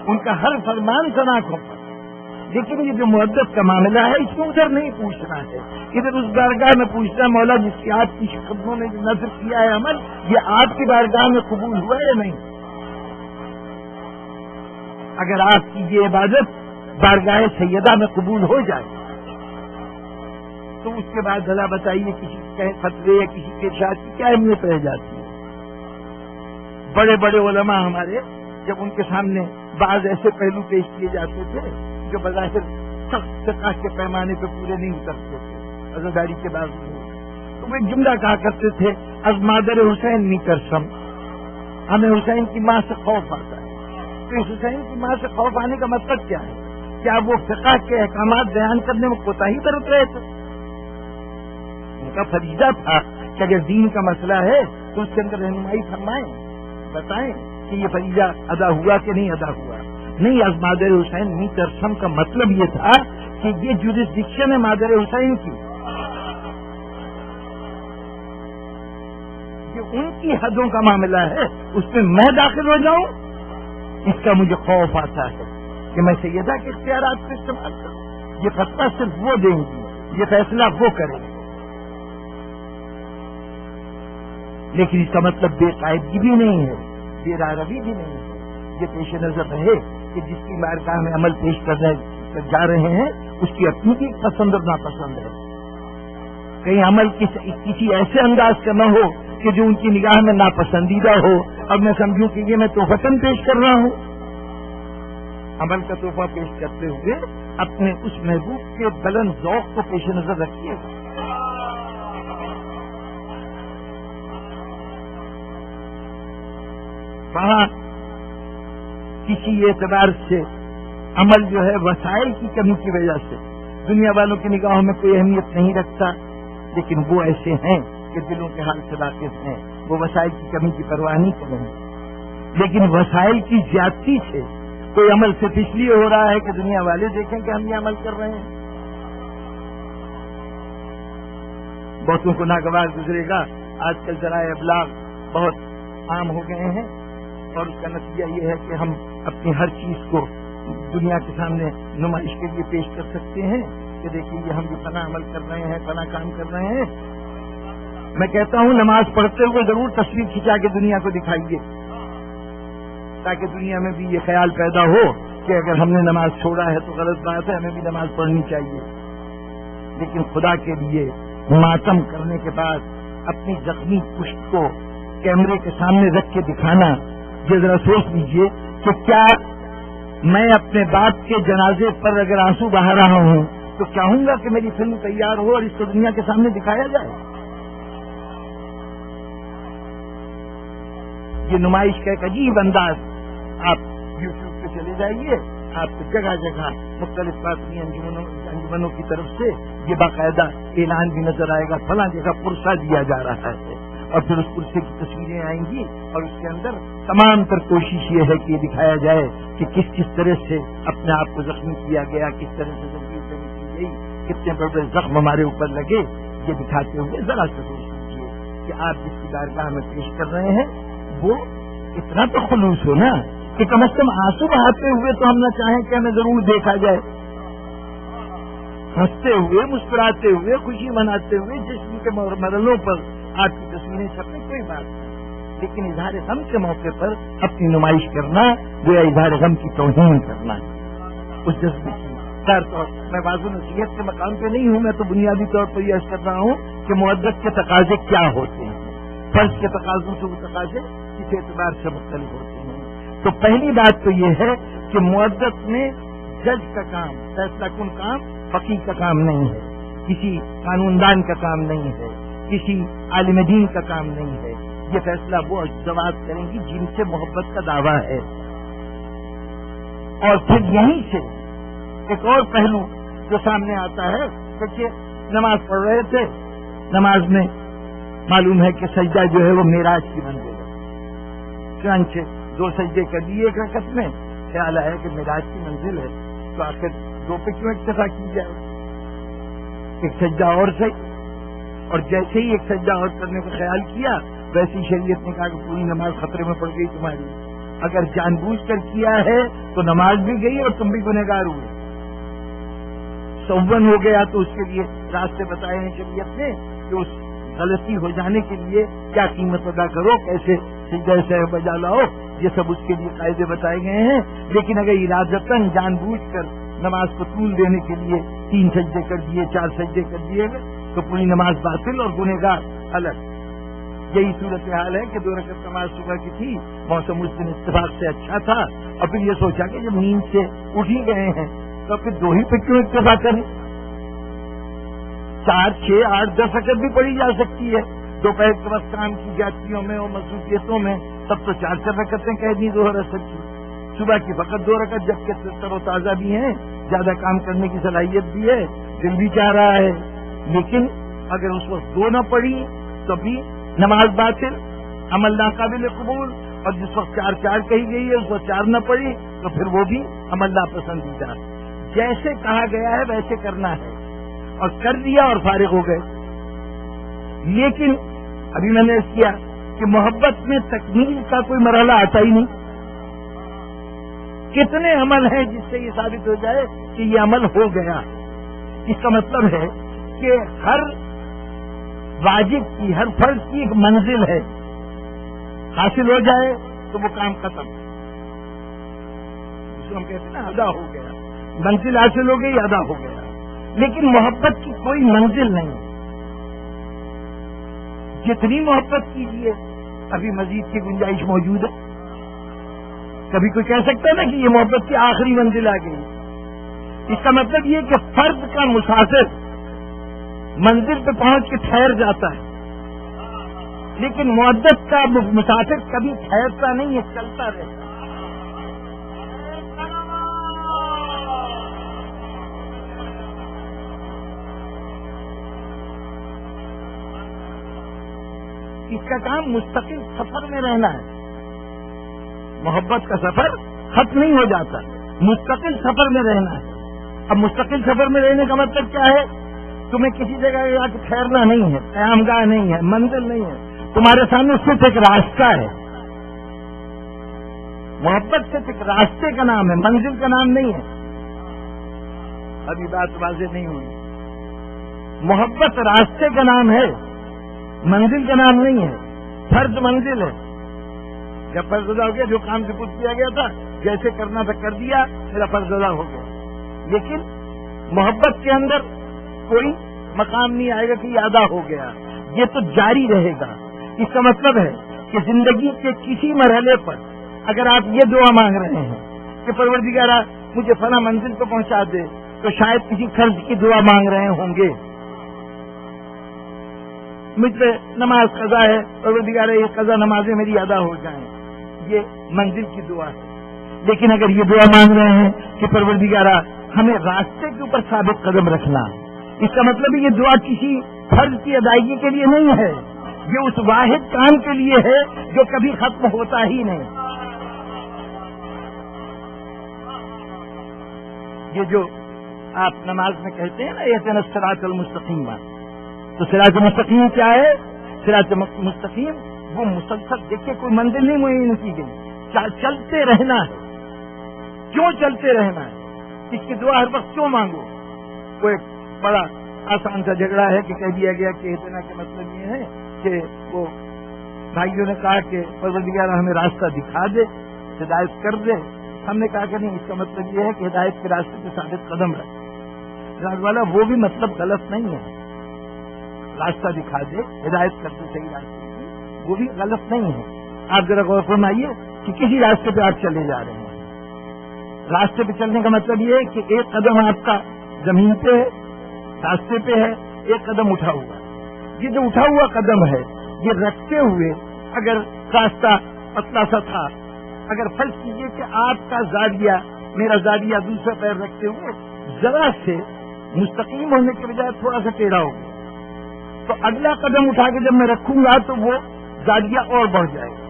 ان کا ہر فرمان سناکھوں پر. لیکن یہ جو مودت کا معاملہ ہے اس کو ادھر نہیں پوچھنا ہے، ادھر اس بارگاہ میں پوچھنا مولا جس کی آپ کی قدموں نے جو نظر کیا ہے عمل، یہ آپ کی بارگاہ میں قبول ہوا ہے یا نہیں. اگر آپ کی یہ عبادت بارگاہ سیدہ میں قبول ہو جائے تو اس کے بعد بھلا بتائیے کسی کے فتوے یا کسی کے ارشاد کی کیا اہمیت رہ جاتی ہے. بڑے بڑے علماء ہمارے جب ان کے سامنے بعض ایسے پہلو پیش کیے جاتے تھے جو بظاہر سخت فقہ کے پیمانے پہ پورے نہیں اترتے تھے عزاداری کے باوجود، تو وہ ایک جملہ کہا کرتے تھے از مادر حسین نہیں ترسم، ہمیں حسین کی ماں سے خوف آتا ہے. تو اس حسین کی ماں سے خوف آنے کا مطلب کیا ہے؟ کیا وہ فقہ کے احکامات بیان کرنے میں کوتاہی برت رہے تھے؟ ان کا فریضہ تھا کہ اگر دین کا مسئلہ ہے تو اس کے اندر رہنمائی فرمائیں، بتائیں کہ یہ فریضہ ادا ہوا کہ نہیں ادا ہوا. نہیں، از مادر حسین نہیں ترسم کا مطلب یہ تھا کہ یہ جوریسڈکشن ہے مادر حسین کی، یہ ان کی حدوں کا معاملہ ہے، اس میں داخل ہو جاؤں اس کا مجھے خوف آتا ہے کہ میں سیدہ کے اختیارات کو استعمال کروں. یہ فتویٰ صرف وہ دیں گی، یہ فیصلہ وہ کریں گے. لیکن اس کا مطلب بے قاعدگی بھی نہیں ہے، بے راہ روی بھی نہیں ہے. یہ پیش نظر رہے کہ جس کی بارگاہ میں عمل پیش کرنے جا رہے ہیں اس کی اپنی بھی پسند اور ناپسند ہے. کہیں عمل کسی ایسے انداز کا نہ ہو کہ جو ان کی نگاہ میں ناپسندیدہ ہو اور میں سمجھوں کہ یہ میں تحفتاً پیش کر رہا ہوں. عمل کا تحفہ پیش کرتے ہوئے اپنے اس محبوب کے بلند ذوق کو پیش نظر رکھیے. وہاں کسی اعتبار سے عمل جو ہے وسائل کی کمی کی وجہ سے دنیا والوں کی نگاہوں میں کوئی اہمیت نہیں رکھتا، لیکن وہ ایسے ہیں کہ دلوں کے حال سے واقف ہیں، وہ وسائل کی کمی کی پرواہ نہیں کر رہے ہیں. لیکن وسائل کی زیادتی سے کوئی عمل صرف اس لیے ہو رہا ہے کہ دنیا والے دیکھیں کہ ہم یہ عمل کر رہے ہیں. بہتوں کو ناگوار گزرے گا، آج کل ذرائع ابلاغ بہت عام ہو گئے ہیں اور اس کا نتیجہ یہ ہے کہ ہم اپنی ہر چیز کو دنیا کے سامنے نمائش کے لیے پیش کر سکتے ہیں کہ دیکھیے یہ ہم جو فلاں عمل کر رہے ہیں، فلاں کام کر رہے ہیں. میں کہتا ہوں نماز پڑھتے ہوئے ضرور تصویر کھینچا کے دنیا کو دکھائیے تاکہ دنیا میں بھی یہ خیال پیدا ہو کہ اگر ہم نے نماز چھوڑا ہے تو غلط بات ہے، ہمیں بھی نماز پڑھنی چاہیے. لیکن خدا کے لیے ماتم کرنے کے بعد اپنی زخمی پشت کو کیمرے کے سامنے رکھ کے دکھانا، یہ ذرا سوچ لیجئے کہ کیا میں اپنے باپ کے جنازے پر اگر آنسو بہا رہا ہوں تو چاہوں گا کہ میری فلم تیار ہو اور اس کو دنیا کے سامنے دکھایا جائے. یہ نمائش کا ایک عجیب انداز. آپ یوٹیوب پہ چلے جائیے، آپ کو جگہ جگہ مختلف باطنی انجمنوں کی طرف سے یہ باقاعدہ اعلان بھی نظر آئے گا، فلاں جگہ پرسہ دیا جا رہا ہے، اور پھر اس پرسے کی تصویریں آئیں گی اور اس کے اندر تمام تر کوشش یہ ہے کہ یہ دکھایا جائے کہ کس کس طرح سے اپنے آپ کو زخمی کیا گیا، کس طرح سے زخمی کی گئی، کتنے بڑے بڑے زخم ہمارے اوپر لگے. یہ دکھاتے ہوئے ذرا سا سوچ لیجیے کہ آپ جس کی بارگاہ میں پیش کر رہے ہیں وہ اتنا تو خلوص ہو نا کہ کم از کم آنسو بہاتے ہوئے تو ہم نہ چاہیں کہ ہمیں ضرور دیکھا جائے. ہنستے ہوئے، مسکراتے ہوئے، خوشی مناتے ہوئے جسم کے مرحلوں پر آپ کی تصویریں چھپیں کوئی بات نہیں، لیکن اظہار غم کے موقع پر اپنی نمائش کرنا گویا اظہار غم کی توہین کرنا اس جذبے کی. میں واضح نصیحت کے مقام پہ نہیں ہوں، میں تو بنیادی طور پر یہ عرض کر رہا ہوں کہ مودت کے تقاضے کیا ہوتے ہیں. فرض کے تقاضوں سے وہ تقاضے کس اعتبار سے مختلف ہوتے ہیں. تو پہلی بات تو یہ ہے کہ مودت میں جج کا کام، فیصلہ کن کام فقیہ کا کام نہیں ہے، کسی قانون دان کا کام نہیں ہے، کسی عالم دین کا کام نہیں ہے. یہ فیصلہ وہ زوات کریں گی جن سے محبت کا دعویٰ ہے. اور پھر یہیں سے ایک اور پہلو جو سامنے آتا ہے کہ نماز پڑھ رہے تھے، نماز میں معلوم ہے کہ سجدہ جو ہے وہ معراج کی منزل ہے، چنانچہ 2 سجدے کر دیے ایک رکعت میں، خیال آیا کہ معراج کی منزل ہے تو آخر 2 پہ کیوں اکتفا کی جائے، ایک سجدہ اور صحیح، اور جیسے ہی ایک سجدہ اور کرنے کا خیال کیا ویسے ہی شریعت نے کہا کہ پوری نماز خطرے میں پڑ گئی تمہاری، اگر جان بوجھ کر کیا ہے تو نماز بھی گئی اور تم بھی گنہگار ہوئے، سون ہو گیا تو اس کے لیے راستے بتائے ہیں شریعت نے کہ اس غلطی ہو جانے کے لیے کیا قیمت ادا کرو، کیسے سجدہ سہو بجا لاؤ، یہ سب اس کے لیے قاعدے بتائے گئے ہیں۔ لیکن اگر ارادتاً جان بوجھ کر نماز کو طول دینے کے لیے 3 سجدے کر دیے، 4 سجدے کر دیے گئے تو پوری نماز باطل اور گنہگار الگ۔ یہی صورتحال ہے کہ 2 رکعت نماز صبح کی تھی، موسم اس دن اتفاق سے اچھا تھا، اور پھر یہ سوچا کہ جب نیند سے اٹھ ہی گئے ہیں تو پھر 2 ہی پہ کیوں اکتفا کریں، 4، 6، 8، 10 رکعت بھی پڑھی جا سکتی ہے، دوپہر کے وقت کام کی جاتیوں میں اور مصروفیتوں میں تب تو 4 رکعتیں کہہ دی ظہر اثر کی، صبح کی فقط 2 رکعت، جبکہ تر و تازہ بھی ہیں، زیادہ کام کرنے کی صلاحیت بھی ہے، دل بھی چاہ رہا ہے، لیکن اگر اس وقت 2 نہ پڑھی تو بھی نماز باطل، عمل ناقابل قبول، اور جس وقت 4 کہی گئی ہے اس وقت 4 نہ پڑھی تو پھر وہ بھی عمل ناپسندیدہ۔ جیسے کہا گیا ہے ویسے کرنا ہے، اور کر دیا اور فارغ ہو گئے۔ لیکن ابھی میں نے اس کیا کہ محبت میں تکمیل کا کوئی مرحلہ آتا ہی نہیں، کتنے عمل ہیں جس سے یہ ثابت ہو جائے کہ یہ عمل ہو گیا، اس کا مطلب ہے کہ ہر واجب کی، ہر فرض کی ایک منزل ہے، حاصل ہو جائے تو وہ کام ختم، جس کو ہم کہتے ہیں نا ادا ہو گیا، منزل حاصل ہو گئی، ادا ہو گیا۔ لیکن محبت کی کوئی منزل نہیں، جتنی محبت کیجیے ابھی مزید کی گنجائش موجود ہے۔ کبھی کوئی کہہ سکتا ہے نا کہ یہ محبت کی آخری منزل آ گئی، اس کا مطلب یہ کہ فرد کا مسافر منزل پہ پہنچ کے ٹھہر جاتا ہے، لیکن محبت کا مسافر کبھی ٹھہرتا نہیں ہے، چلتا رہتا ہے۔ اس کا کام مستقل سفر میں رہنا ہے، محبت کا سفر ختم نہیں ہو جاتا، مستقل سفر میں رہنا ہے۔ اب مستقل سفر میں رہنے کا مطلب کیا ہے؟ تمہیں کسی جگہ جا کے ٹھہرنا نہیں ہے، قیام گاہ نہیں ہے، منزل نہیں ہے، تمہارے سامنے صرف ایک راستہ ہے۔ محبت صرف ایک راستے کا نام ہے، منزل کا نام نہیں ہے۔ ابھی بات واضح نہیں ہوئی، محبت راستے کا نام ہے، منزل کا نام نہیں ہے، فرض منزل ہے۔ جب فرض ادا ہو گیا، جو کام سے پوچھ کیا گیا تھا، جیسے کرنا تھا کر دیا، میرا فرض ادا ہو گیا۔ لیکن محبت کے اندر کوئی مقام نہیں آئے گا کہ یہ ادا ہو گیا، یہ تو جاری رہے گا۔ اس کا مطلب ہے کہ زندگی کے کسی مرحلے پر اگر آپ یہ دعا مانگ رہے ہیں کہ پروردگارا مجھے فلاں منزل پہ پہنچا دے، تو شاید کسی فرض کی دعا مانگ رہے ہوں گے، مجھ پہ نماز قضا ہے، پروردگارا یہ قضا نمازیں میری ادا ہو جائیں، یہ منزل کی دعا ہے۔ لیکن اگر یہ دعا مانگ رہے ہیں کہ پروردگارا ہمیں راستے کے اوپر ثابت قدم رکھنا، اس کا مطلب یہ دعا کسی فرض کی ادائیگی کے لیے نہیں ہے، یہ اس واحد کام کے لیے ہے جو کبھی ختم ہوتا ہی نہیں۔ یہ جو آپ نماز میں کہتے ہیں نا اہدنا الصراط المستقیم، تو صراط مستقیم کیا ہے؟ صراط مستقیم وہ مسلسل، دیکھیے کوئی منزل نہیں معین کی گئی، چلتے رہنا ہے۔ کیوں چلتے رہنا ہے؟ اس کی دعا ہر وقت کیوں مانگو؟ وہ ایک بڑا آسان سا جھگڑا ہے کہ کہہ دیا گیا کہ اہدنا کا مطلب یہ ہے کہ وہ بھائیوں نے کہا کہ پروردگار ہمیں راستہ دکھا دے، ہدایت کر دے۔ ہم نے کہا کہ نہیں، اس کا مطلب یہ ہے کہ ہدایت کے راستے پہ ثابت قدم رکھ۔ راز والا وہ بھی مطلب غلط نہیں ہے، راستہ دکھا دے، ہدایت کر دے صحیح راستے کی، وہ بھی غلط نہیں ہے۔ آپ ذرا غور فرمائیے کہ کسی راستے پہ آپ چلے جا رہے ہیں، راستے پہ چلنے کا مطلب یہ ہے کہ ایک قدم آپ کا زمین پہ ہے، راستے پہ ہے، ایک قدم اٹھا ہوا۔ یہ جو اٹھا ہوا قدم ہے، یہ رکھتے ہوئے اگر راستہ پتلا سا تھا، اگر فرض کیجیے کہ آپ کا زاویہ میرا زاویہ دوسرا پیر رکھتے ہوئے ذرا سے مستقیم ہونے کے بجائے تھوڑا سا ٹیڑھا ہو گیا، تو اگلا قدم اٹھا کے جب میں رکھوں گا تو وہ زاویہ اور بڑھ جائے گا،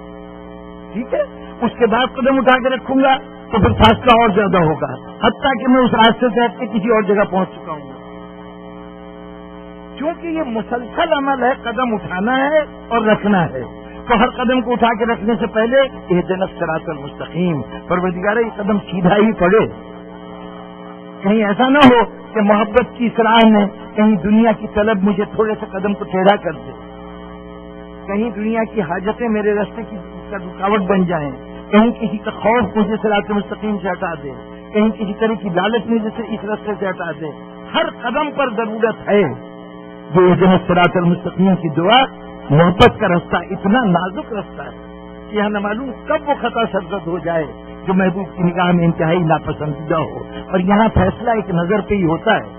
ٹھیک ہے؟ اس کے بعد قدم اٹھا کے رکھوں گا تو پھر فاصلہ اور زیادہ ہوگا، حتیٰ کہ میں اس راستے سے ہٹ کے کسی اور جگہ پہنچ چکا ہوں گا۔ کیونکہ یہ مسلسل عمل ہے، قدم اٹھانا ہے اور رکھنا ہے، تو ہر قدم کو اٹھا کے رکھنے سے پہلے اہدنا الصراط المستقیم، پروردگارہ یہ قدم سیدھا ہی پڑے، کہیں ایسا نہ ہو کہ محبت کی اصلاح میں کہیں دنیا کی طلب مجھے تھوڑے سے قدم کو ٹیڑھا کر دے، کہیں دنیا کی حاجتیں میرے راستے کی رکاوٹ بن جائیں، کہیں کسی کا خوف مجھے صراط مستقیم سے ہٹا دے، کہیں کسی طرح کی لالچ مجھے اس راستے سے ہٹا دے۔ ہر قدم پر ضرورت ہے جو اہدنا الصراط المستقیم کی دعا۔ محبت کا رستہ اتنا نازک رستہ ہے کہ یہاں نہ معلوم کب وہ خطا سرزد ہو جائے جو محبوب کی نگاہ میں انتہائی ناپسندیدہ ہو، اور یہاں فیصلہ ایک نظر پہ ہی ہوتا ہے۔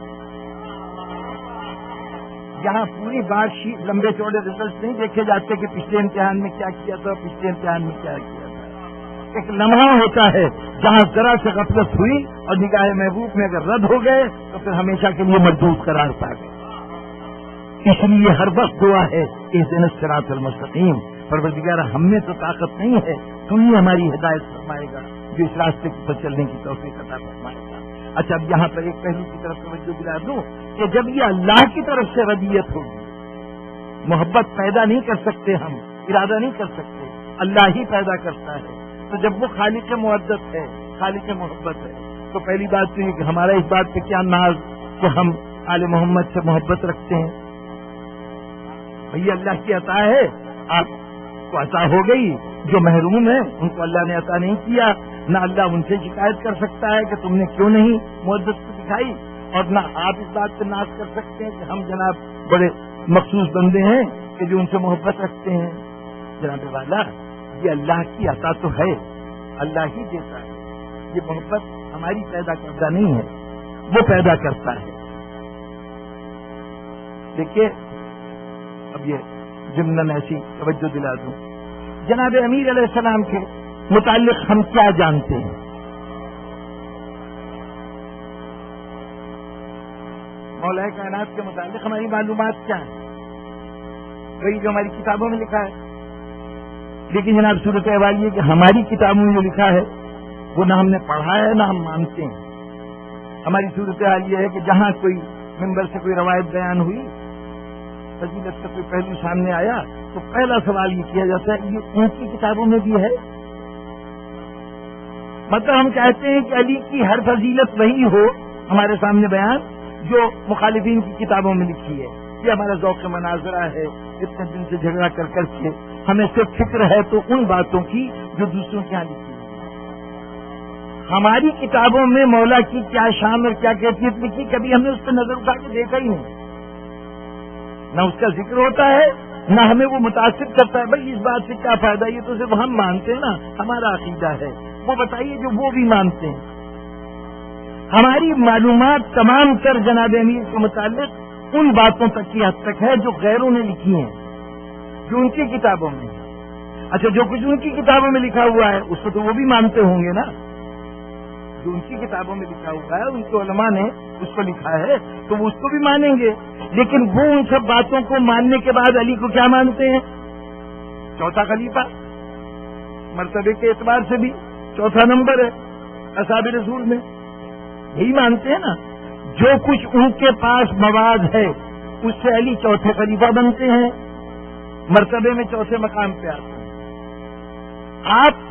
یہاں پوری بات شیٹ لمبے چوڑے ریزلٹ نہیں دیکھے جاتے کہ پچھلے امتحان میں کیا کیا تھا، پچھلے امتحان میں کیا کیا تھا۔ ایک لمحہ ہوتا ہے جہاں ذرا سے غفلت ہوئی اور نگاہ محبوب میں اگر رد ہو گئے تو پھر ہمیشہ کے لیے مردود قرار پا گئے۔ اس لیے ہر وقت دعا ہے اہدنا الصراط المستقیم، پروردگارہ ہم میں تو طاقت نہیں ہے، تم ہی ہماری ہدایت فرمائے گا جو اس راستے پر چلنے کی توفیق عطا فرمائے گا۔ اچھا، اب یہاں پر ایک پہلو کی طرف توجہ دلا دوں کہ جب یہ اللہ کی طرف سے رضیت ہوگی، محبت پیدا نہیں کر سکتے ہم، ارادہ نہیں کر سکتے، اللہ ہی پیدا کرتا ہے، تو جب وہ خالق مودت ہے، خالق محبت ہے، تو پہلی بات تو یہ کہ ہمارا اس بات پہ کیا ناز کہ ہم آل محمد سے محبت رکھتے ہیں۔ بھئی اللہ کی عطا ہے، آپ کو عطا ہو گئی، جو محروم ہیں ان کو اللہ نے عطا نہیں کیا، نہ اللہ ان سے شکایت کر سکتا ہے کہ تم نے کیوں نہیں محبت کو دکھائی، اور نہ آپ اس بات پہ ناز کر سکتے ہیں کہ ہم جناب بڑے مخصوص بندے ہیں کہ جو ان سے محبت رکھتے ہیں۔ جناب والا، یہ اللہ کی عطا تو ہے، اللہ ہی دیتا ہے، یہ محبت ہماری پیدا کردہ نہیں ہے، وہ پیدا کرتا ہے۔ دیکھیے اب یہ ضمن ایسی توجہ دلا دوں، جناب امیر علیہ السلام کے متعلق ہم کیا جانتے ہیں؟ مولا کائنات کے متعلق ہماری معلومات کیا ہیں؟ وہی جو ہماری کتابوں میں لکھا ہے، لیکن جناب صورت احوال یہ کہ ہماری کتابوں میں جو لکھا ہے وہ نہ ہم نے پڑھا ہے نہ ہم مانتے ہیں۔ ہماری صورت حال یہ ہے کہ جہاں کوئی ممبر سے کوئی روایت بیان ہوئی، فضیلت کا کوئی پہلو سامنے آیا، تو پہلا سوال یہ کیا جاتا ہے یہ ان کی کتابوں میں بھی ہے؟ مطلب ہم چاہتے ہیں کہ علی کی ہر فضیلت وہی ہو ہمارے سامنے بیان جو مخالفین کی کتابوں میں لکھی ہے۔ یہ ہمارا ذوق مناظرہ ہے، اتنے دن سے جھگڑا کر کر کے ہمیں صرف فکر ہے تو ان باتوں کی جو دوسروں کے یہاں لکھی ہے۔ ہماری کتابوں میں مولا کی کیا شان اور کیا کیفیت لکھی، کبھی ہم نے اس پہ نظر اٹھا کے دیکھا ہی نہیں، نہ اس کا ذکر ہوتا ہے نہ ہمیں وہ متاثر کرتا ہے۔ بھائی اس بات سے کیا فائدہ، یہ تو صرف ہم مانتے ہیں نا، ہمارا عقیدہ ہے، وہ بتائیے جو وہ بھی مانتے ہیں۔ ہماری معلومات تمام تر جناب امیر کے متعلق ان باتوں تک کی حد تک ہے جو غیروں نے لکھی ہیں، جو ان کی کتابوں میں ہے۔ اچھا، جو کچھ ان کی کتابوں میں لکھا ہوا ہے اس کو تو وہ بھی مانتے ہوں گے نا، جو ان کی کتابوں میں لکھا ہوا ہے، ان کے علماء نے اس کو لکھا ہے تو وہ اس کو بھی مانیں گے، لیکن وہ ان سب باتوں کو ماننے کے بعد علی کو کیا مانتے ہیں؟ چوتھا خلیفہ، مرتبے کے اعتبار سے بھی چوتھا نمبر ہے اصحاب رسول میں، یہی مانتے ہیں نا۔ جو کچھ ان کے پاس مواد ہے اس سے علی چوتھے خلیفہ بنتے ہیں، مرتبے میں چوتھے مقام پہ آتے ہیں۔ آپ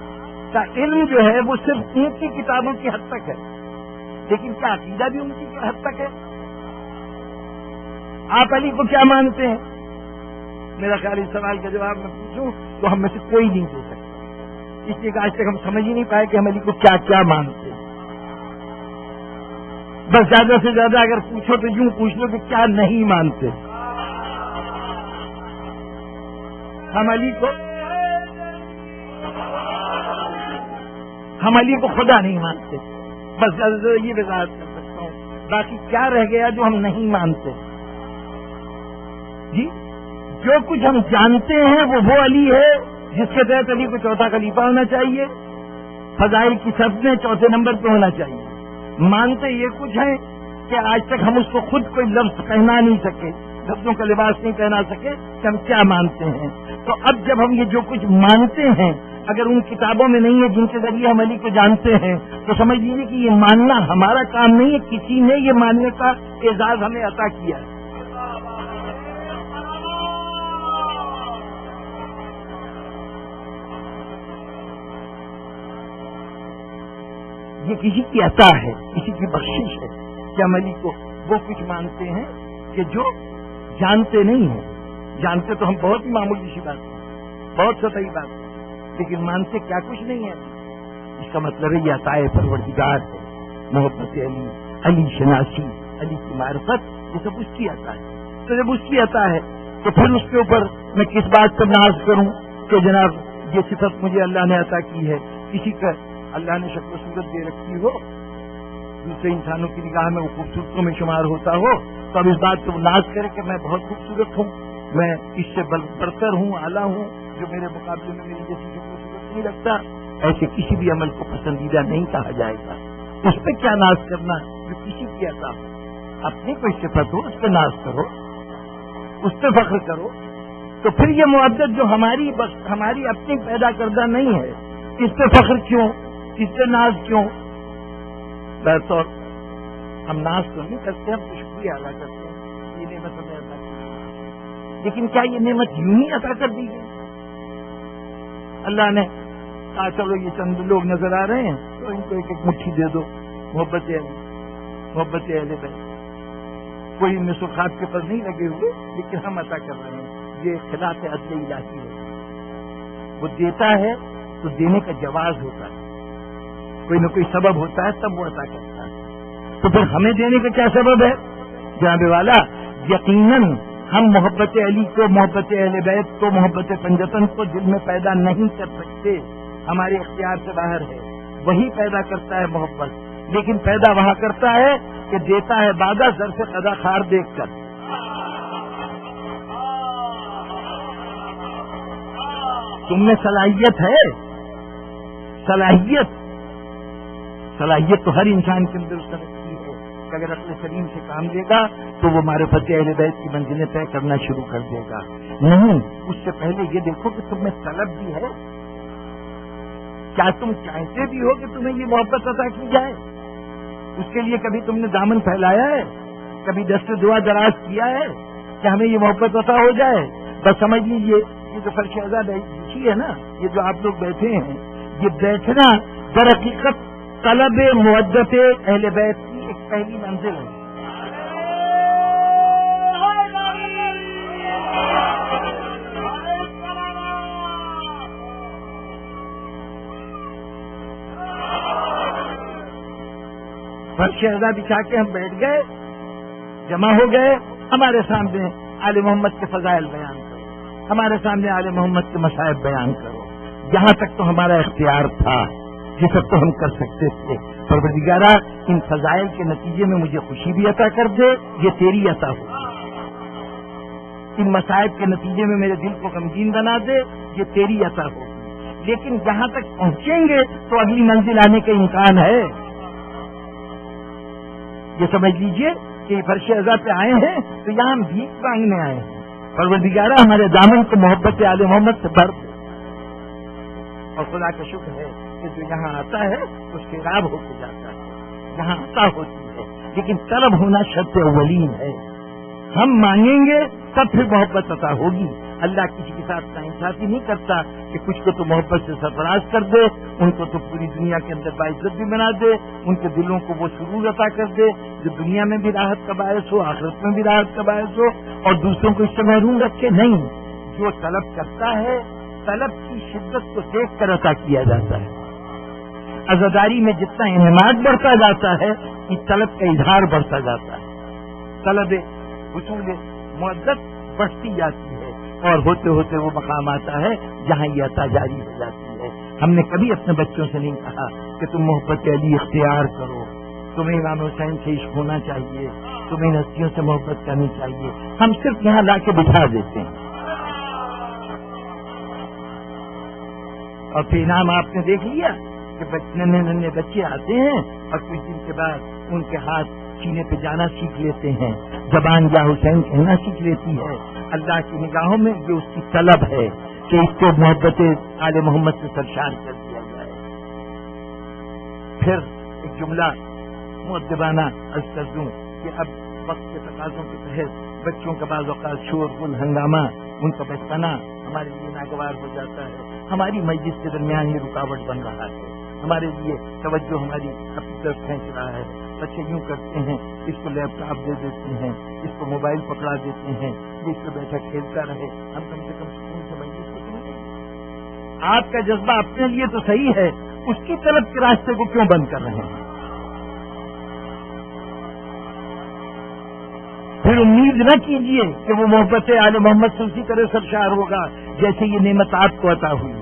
کا علم جو ہے وہ صرف ان کی کتابوں کی حد تک ہے، لیکن کیا عقیدہ بھی ان کی حد تک ہے؟ آپ علی کو کیا مانتے ہیں؟ میرا خیال اس سوال کا جواب میں پوچھوں تو ہم میں سے کوئی نہیں دے سکتا، اس لیے کہ آج تک ہم سمجھ ہی نہیں پائے کہ ہم علی کو کیا کیا مانتے ہیں۔ بس زیادہ سے زیادہ اگر پوچھو تو یوں پوچھ لو کہ کیا نہیں مانتے۔ ہم علی کو خدا نہیں مانتے، بس زیادہ سے زیادہ یہ وضاحت کر سکتا ہوں، باقی کیا رہ گیا جو ہم نہیں مانتے؟ جی، جو کچھ ہم جانتے ہیں وہ علی ہے جس کے تحت علی کو چوتھا خلیفہ ہونا چاہیے۔ فضائل کی صف میں چوتھے نمبر پہ ہونا چاہیے. مانتے یہ کچھ ہے کہ آج تک ہم اس کو خود کوئی لفظ پہنا نہیں سکے, لفظوں کا لباس نہیں پہنا سکے کہ ہم کیا مانتے ہیں. تو اب جب ہم یہ جو کچھ مانتے ہیں اگر ان کتابوں میں نہیں ہے جن کے ذریعے ہم علی کو جانتے ہیں تو سمجھ لیجیے کہ یہ ماننا ہمارا کام نہیں ہے, کسی نے یہ ماننے کا اعزاز ہمیں عطا کیا ہے. یہ کسی کی عطا ہے, کسی کی بخشش ہے کہ ہم علی کو وہ کچھ مانتے ہیں کہ جو جانتے نہیں ہیں. جانتے تو ہم بہت ہی معمولی سی بات ہے, بہت سطحی بات ہے, لیکن مانتے کیا کچھ نہیں ہے. اس کا مطلب ہے یہ عطا پروردگار ہے, محبت علی, علی شناسی, علی کی معرفت, یہ سب اس کی عطا ہے. تو جب اس کی عطا ہے تو پھر اس کے اوپر میں کس بات پر ناز کروں کہ جناب یہ صفت مجھے اللہ نے عطا کی ہے. کسی کا اللہ نے شکل و صورت دے رکھی ہو, دوسرے انسانوں کی نگاہ میں وہ خوبصورتوں میں شمار ہوتا ہو, تو اب اس بات کو ناز کرے کہ میں بہت خوبصورت ہوں, میں اس سے برتر ہوں, اعلیٰ ہوں, جو میرے مقابلے میں میری جیسی شکل و صورت نہیں رکھتا. ایسے کسی بھی عمل کو پسندیدہ نہیں کہا جائے گا. اس پہ کیا ناز کرنا جو کسی کی عطا ہو. اپنی کوئی صفت ہو اس پہ ناز کرو, اس پہ فخر کرو. تو پھر یہ محبت جو ہماری اپنی پیدا کردہ نہیں ہے, اس پہ فخر کیوں, اس پہ ناز کیوں؟ بہتر ہم ناز تو نہیں کرتے, ہم تو شکریہ ادا کرتے ہیں, یہ نعمت ہمیں عطا کی. لیکن کیا یہ نعمت یوں ہی عطا کر دی گئی؟ اللہ نے کہا چلو یہ چند لوگ نظر آ رہے ہیں تو ان کو ایک ایک مٹھی دے دو, محبت اہل بیت. کوئی مسخات کے پر نہیں لگے ہوئے, لیکن ہم عطا کر رہے ہیں. یہ خلاف عدل الہی ہے. وہ دیتا ہے تو دینے کا جواز ہوتا ہے, کوئی نہ کوئی سبب ہوتا ہے تب وہ عطا کرتا ہے. تو پھر ہمیں دینے کا کیا سبب ہے جناب والا؟ یقیناً ہم محبت علی کو, محبت اہل بیت کو, محبت پنجتن کو دل میں پیدا نہیں کر سکتے, ہمارے اختیار سے باہر ہے. وہی پیدا کرتا ہے محبت, لیکن پیدا وہاں کرتا ہے کہ دیتا ہے بادہ زر سے قضا خار دیکھ کر. تم میں صلاحیت ہے, صلاحیت تو ہر انسان کے اندر اس طرح کی ہے کہ اگر اپنے سلیم سے کام لے گا تو وہ معرفت اہل بیت کی منزلیں طے کرنا شروع کر دے گا. نہیں, اس سے پہلے یہ دیکھو کہ تم میں طلب بھی ہے. کیا تم چاہتے بھی ہو کہ تمہیں یہ محبت عطا کی جائے؟ اس کے لیے کبھی تم نے دامن پھیلایا ہے, کبھی دست دعا دراز کیا ہے کہ ہمیں یہ محبت عطا ہو جائے؟ بس سمجھ لیجیے یہ جو فرش اعضا بیٹھی ہے نا, یہ جو آپ لوگ بیٹھے ہیں, یہ بیٹھنا در حقیقت طلب مودت اہل بیت کی ایک پہلی منزل ہے. فرش اعضا بچھا کے ہم بیٹھ گئے, جمع ہو گئے, ہمارے سامنے آل محمد کے فضائل بیان کرو, ہمارے سامنے آل محمد کے مصائب بیان کرو. یہاں تک تو ہمارا اختیار تھا, یہ سب تو ہم کر سکتے تھے. پروردگارا ان فضائل کے نتیجے میں مجھے خوشی بھی عطا کر دے, یہ تیری عطا ہو. ان مصائب کے نتیجے میں میرے دل کو غمگین بنا دے, یہ تیری عطا ہو. لیکن جہاں تک پہنچیں گے تو اگلی منزل آنے کا امکان ہے. یہ سمجھ لیجئے کہ فرش اعضا پہ آئے ہیں تو یہاں ہم بھیک مانگنے آئے ہیں. پروردگارا ہمارے دامن کو محبت آل محمد سے بھر دے. اور خدا کا شکر ہے کہ جو یہاں آتا ہے وہ سیراب ہو کے جاتا ہے, یہاں عطا ہوتی ہے, لیکن طلب ہونا شرط اولین ہے. ہم مانگیں گے تب پھر محبت عطا ہوگی. اللہ کسی کے ساتھ ناانصافی نہیں کرتا کہ کچھ کو تو محبت سے سرفراز کر دے, ان کو تو پوری دنیا کے اندر باعزت بھی بنا دے, ان کے دلوں کو وہ سرور عطا کر دے جو دنیا میں بھی راحت کا باعث ہو, آخرت میں بھی راحت کا باعث ہو, اور دوسروں کو اس سے محروم رکھے. نہیں, جو طلب کرتا ہے طلب کی شدت کو دیکھ کر عطا کیا جاتا ہے. عزاداری میں جتنا انعامات بڑھتا جاتا ہے اس طلب کا اظہار بڑھتا جاتا ہے. طلب حصول معدت بڑھتی جاتی ہے اور ہوتے ہوتے وہ مقام آتا ہے جہاں یہ عطا جاری ہو جاتی ہے. ہم نے کبھی اپنے بچوں سے نہیں کہا کہ تم محبت علی اختیار کرو, تمہیں امام حسین سے عشق ہونا چاہیے, تمہیں ہستیوں سے محبت کرنی چاہیے. ہم صرف یہاں لا کے بٹھا دیتے ہیں اور پھر انعام آپ نے دیکھ لیا کہ ننھے بچے آتے ہیں اور کچھ دن کے بعد ان کے ہاتھ سینے پہ جانا سیکھ لیتے ہیں، زبان یا حسین کہنا سیکھ لیتی ہے. اللہ کی نگاہوں میں یہ اس کی طلب ہے کہ اس کو محبت آل محمد سے سرشار کر دیا جائے. پھر ایک جملہ مؤدبانہ عرض کر دوں کہ اب وقت کے تقاضوں کے تحت بچوں کا بعض اوقات شور گل ہنگامہ، ان کا بچپنا ہمارے لیے ناگوار ہو جاتا ہے. ہماری مجلس کے درمیان یہ رکاوٹ بن رہا ہے، ہمارے لیے توجہ ہماری اپنی طرف کھینچ رہا ہے. بچے یوں کرتے ہیں، اس کو لیپ ٹاپ دے دیتے ہیں، اس کو موبائل پکڑا دیتے ہیں، یہ اس پہ بیٹھا کھیلتا رہے. ہم کم سے کم سکون سے مجلس کو سنیں. آپ کا جذبہ اپنے لیے تو صحیح ہے، اس کی طرف کے راستے کو کیوں بند کر رہے ہیں؟ پھر امید نہ کیجیے کہ وہ محبت آل محمد سے اسی طرح سرشار ہوگا جیسے یہ نعمت آپ کو عطا ہوئی.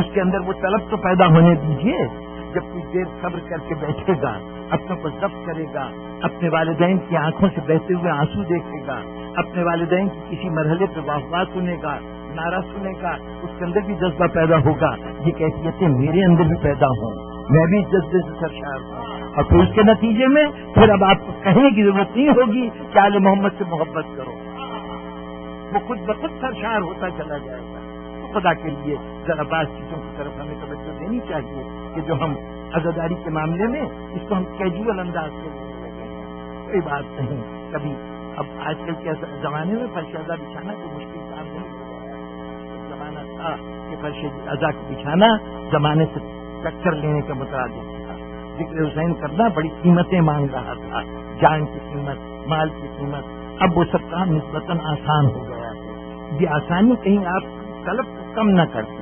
اس کے اندر وہ طلب تو پیدا ہونے دیجیے. جب کچھ دیر صبر کر کے بیٹھے گا، اپنے کو ضبط کرے گا، اپنے والدین کی آنکھوں سے بہتے ہوئے آنسو دیکھے گا، اپنے والدین کی کسی مرحلے پہ واہ واہ سنے گا، نعرہ سنے گا، اس کے اندر بھی جذبہ پیدا ہوگا. یہ کیفیتیں میرے اندر بھی پیدا ہوں، میں بھی جذبے سے سرشار ہوں. اور پھر اس کے نتیجے میں پھر اب آپ کو کہنے کی ضرورت نہیں ہوگی کہ آل محمد سے محبت کرو، وہ خود بخود سرشار ہوتا چلا جائے گا. خدا کے لیے ذرا بعض چیزوں کی طرف ہمیں توجہ دینی چاہیے کہ جو ہم عزاداری کے معاملے میں اس کو ہم کیجول انداز سے لینے لگے ہیں. کوئی بات نہیں. کبھی اب آج کل کے زمانے میں فرش ازا بچھانا کوئی مشکل کام نہیں ہو گیا. ایک زمانہ تھا کہ فرش ازا بچھانا زمانے سے ٹکر لینے کے مترادف تھا. ذکر حسین کرنا بڑی قیمتیں مانگ رہا تھا، جان کی قیمت، مال کی قیمت. اب وہ سب کام نسبتاً آسان ہو گیا ہے. یہ آسانی کہیں آپ طلب کو کم نہ کرتے.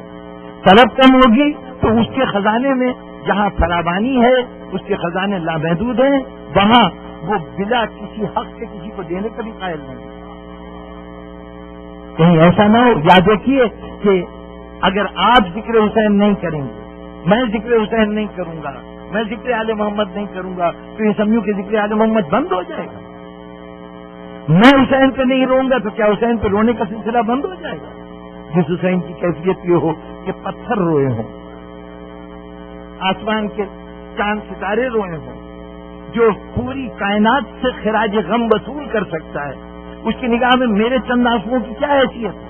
طلب کم ہوگی تو اس کے خزانے میں جہاں فراوانی ہے، اس کے خزانے لامحدود ہیں، وہاں وہ بلا کسی حق کے کسی کو دینے کا بھی قائل نہیں. کہیں ایسا نہ ہو. یاد رکھیے کہ اگر آپ ذکر حسین نہیں کریں گے، میں ذکر حسین نہیں کروں گا، میں ذکر آل محمد نہیں کروں گا، تو یہ سمجھو کہ ذکر آل محمد بند ہو جائے گا. میں حسین پہ نہیں روں گا تو کیا حسین پہ رونے کا سلسلہ بند ہو جائے گا؟ جس حسین کی کیفیت یہ ہو کہ پتھر روئے ہوں، آسمان کے چاند ستارے روئے ہوں، جو پوری کائنات سے خراج غم وصول کر سکتا ہے، اس کی نگاہ میں میرے چند آنسوؤں کی کیا حیثیت ہے؟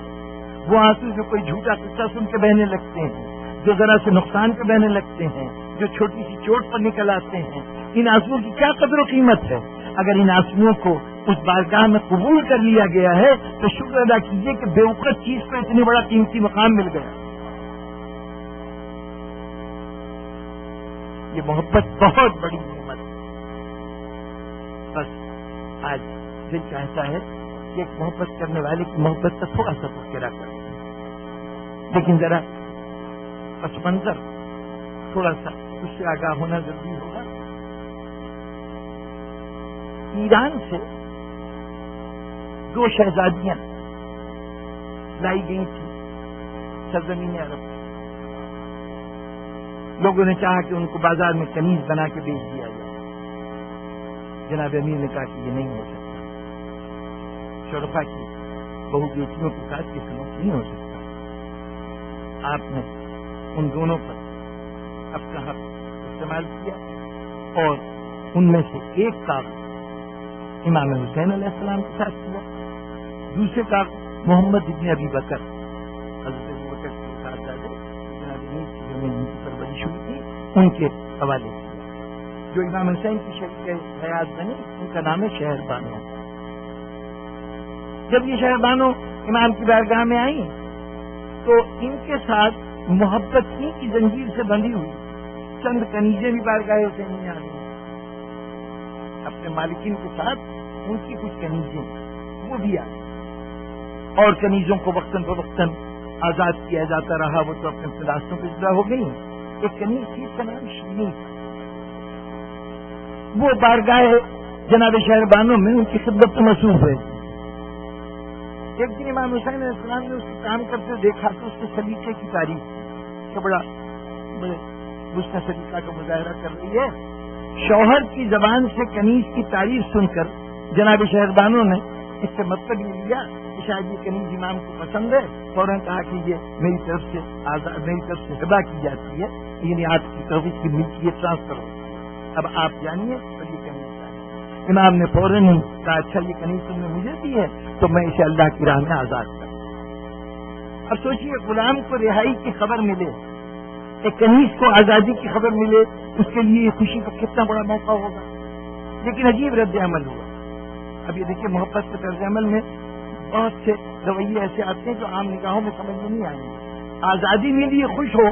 وہ آنسو جو کوئی جھوٹا قصہ سن کے بہنے لگتے ہیں، جو ذرا سے نقصان پہ بہنے لگتے ہیں، جو چھوٹی سی چوٹ پر نکل آتے ہیں، ان آنسوؤں کی کیا قدر و قیمت ہے؟ اگر ان آنسوؤں کو اس بارگاہ میں قبول کر لیا گیا ہے تو شکر ادا کیجیے کہ بے وقت چیز کو اتنی بڑا قیمتی مقام مل گیا. یہ محبت بہت بڑی نعمت ہے. بس آج دل چاہتا ہے کہ ایک محبت کرنے والے کی محبت کا تھوڑا سا تذکرہ کریں، لیکن ذرا پس منظر تھوڑا سا اس سے آگاہ ہونا ضروری ہوگا. ایران سے 2 شہزادیاں لائی گئی تھی سرزمین عرب. لوگوں نے چاہا کہ ان کو بازار میں کنیز بنا کے بیچ دیا جائے. جناب امیر نے کہا کہ یہ نہیں ہو سکتا. شرفا کی بہو بیٹیوں کے ساتھ یہ سلوک نہیں ہو سکتا. آپ نے ان دونوں پر اپنا حق استعمال کیا اور ان میں سے ایک کاغذ امام حسین علیہ السلام کے ساتھ کیا، دوسرے کا محمد ابن ابی بکر حضرت ابو بکر کے ساتھ جناب امیر کی جو ان کی پرورش ہوئی تھی ان کے حوالے کیا. جو امام حسین کی شریک حیات بنی ان کا نام ہے شہر بانو. جب یہ شہر بانو امام کی بارگاہ میں آئی تو ان کے ساتھ محبت کی زنجیر سے بندھی ہوئی چند کنیزیں بھی بارگاہ حسین میں آ گئی. اپنے مالکین کے ساتھ ان کی کچھ کنیزیں وہ بھی آئی اور کنیزوں کو وقتاً فوقتاً آزاد کیا جاتا رہا. وہ تو اپنے راستوں پہ جدا ہو گئی. ایک کنیز تھی اس کا نام شیریں تھا. وہ بارگاہ جناب شہر بانو میں ان کی خدمت میں مصروف ہے. ایک دن امام حسین علیہ السلام نے اس کو کام کرتے دیکھا تو اس کے سلیقے کی تعریف کی. بڑا اس کا سلیقہ کا مظاہرہ کر رہی ہے. شوہر کی زبان سے کنیز کی تعریف سن کر جناب شہر بانو نے اس سے مطلب یہ لیا کہ کہ شاید یہ کنیز امام کو پسند ہے، فوراً کہا کہ یہ میری طرف سے ہبا کی جاتی ہے، یعنی آپ کی طرف اس کی ملکیت ٹرانسفر ہو، اب آپ جانیے اور یہ کنیز جانیے۔ امام نے فوراً ہی کہا اچھا یہ کنیز تم نے مجھے دی ہے تو میں اسے اللہ کی راہ میں آزاد کروں۔ اب سوچیے غلام کو رہائی کی خبر ملے، ایک کنیز کو آزادی کی خبر ملے، اس کے لیے خوشی کا کتنا بڑا موقع ہوگا، لیکن عجیب رد عمل ہوا۔ اب یہ دیکھیے محبت کے طرز عمل میں بہت سے رویے ایسے آتے ہیں جو عام نگاہوں میں سمجھ میں نہیں آئیں گے۔ آزادی میں لیے خوش ہو،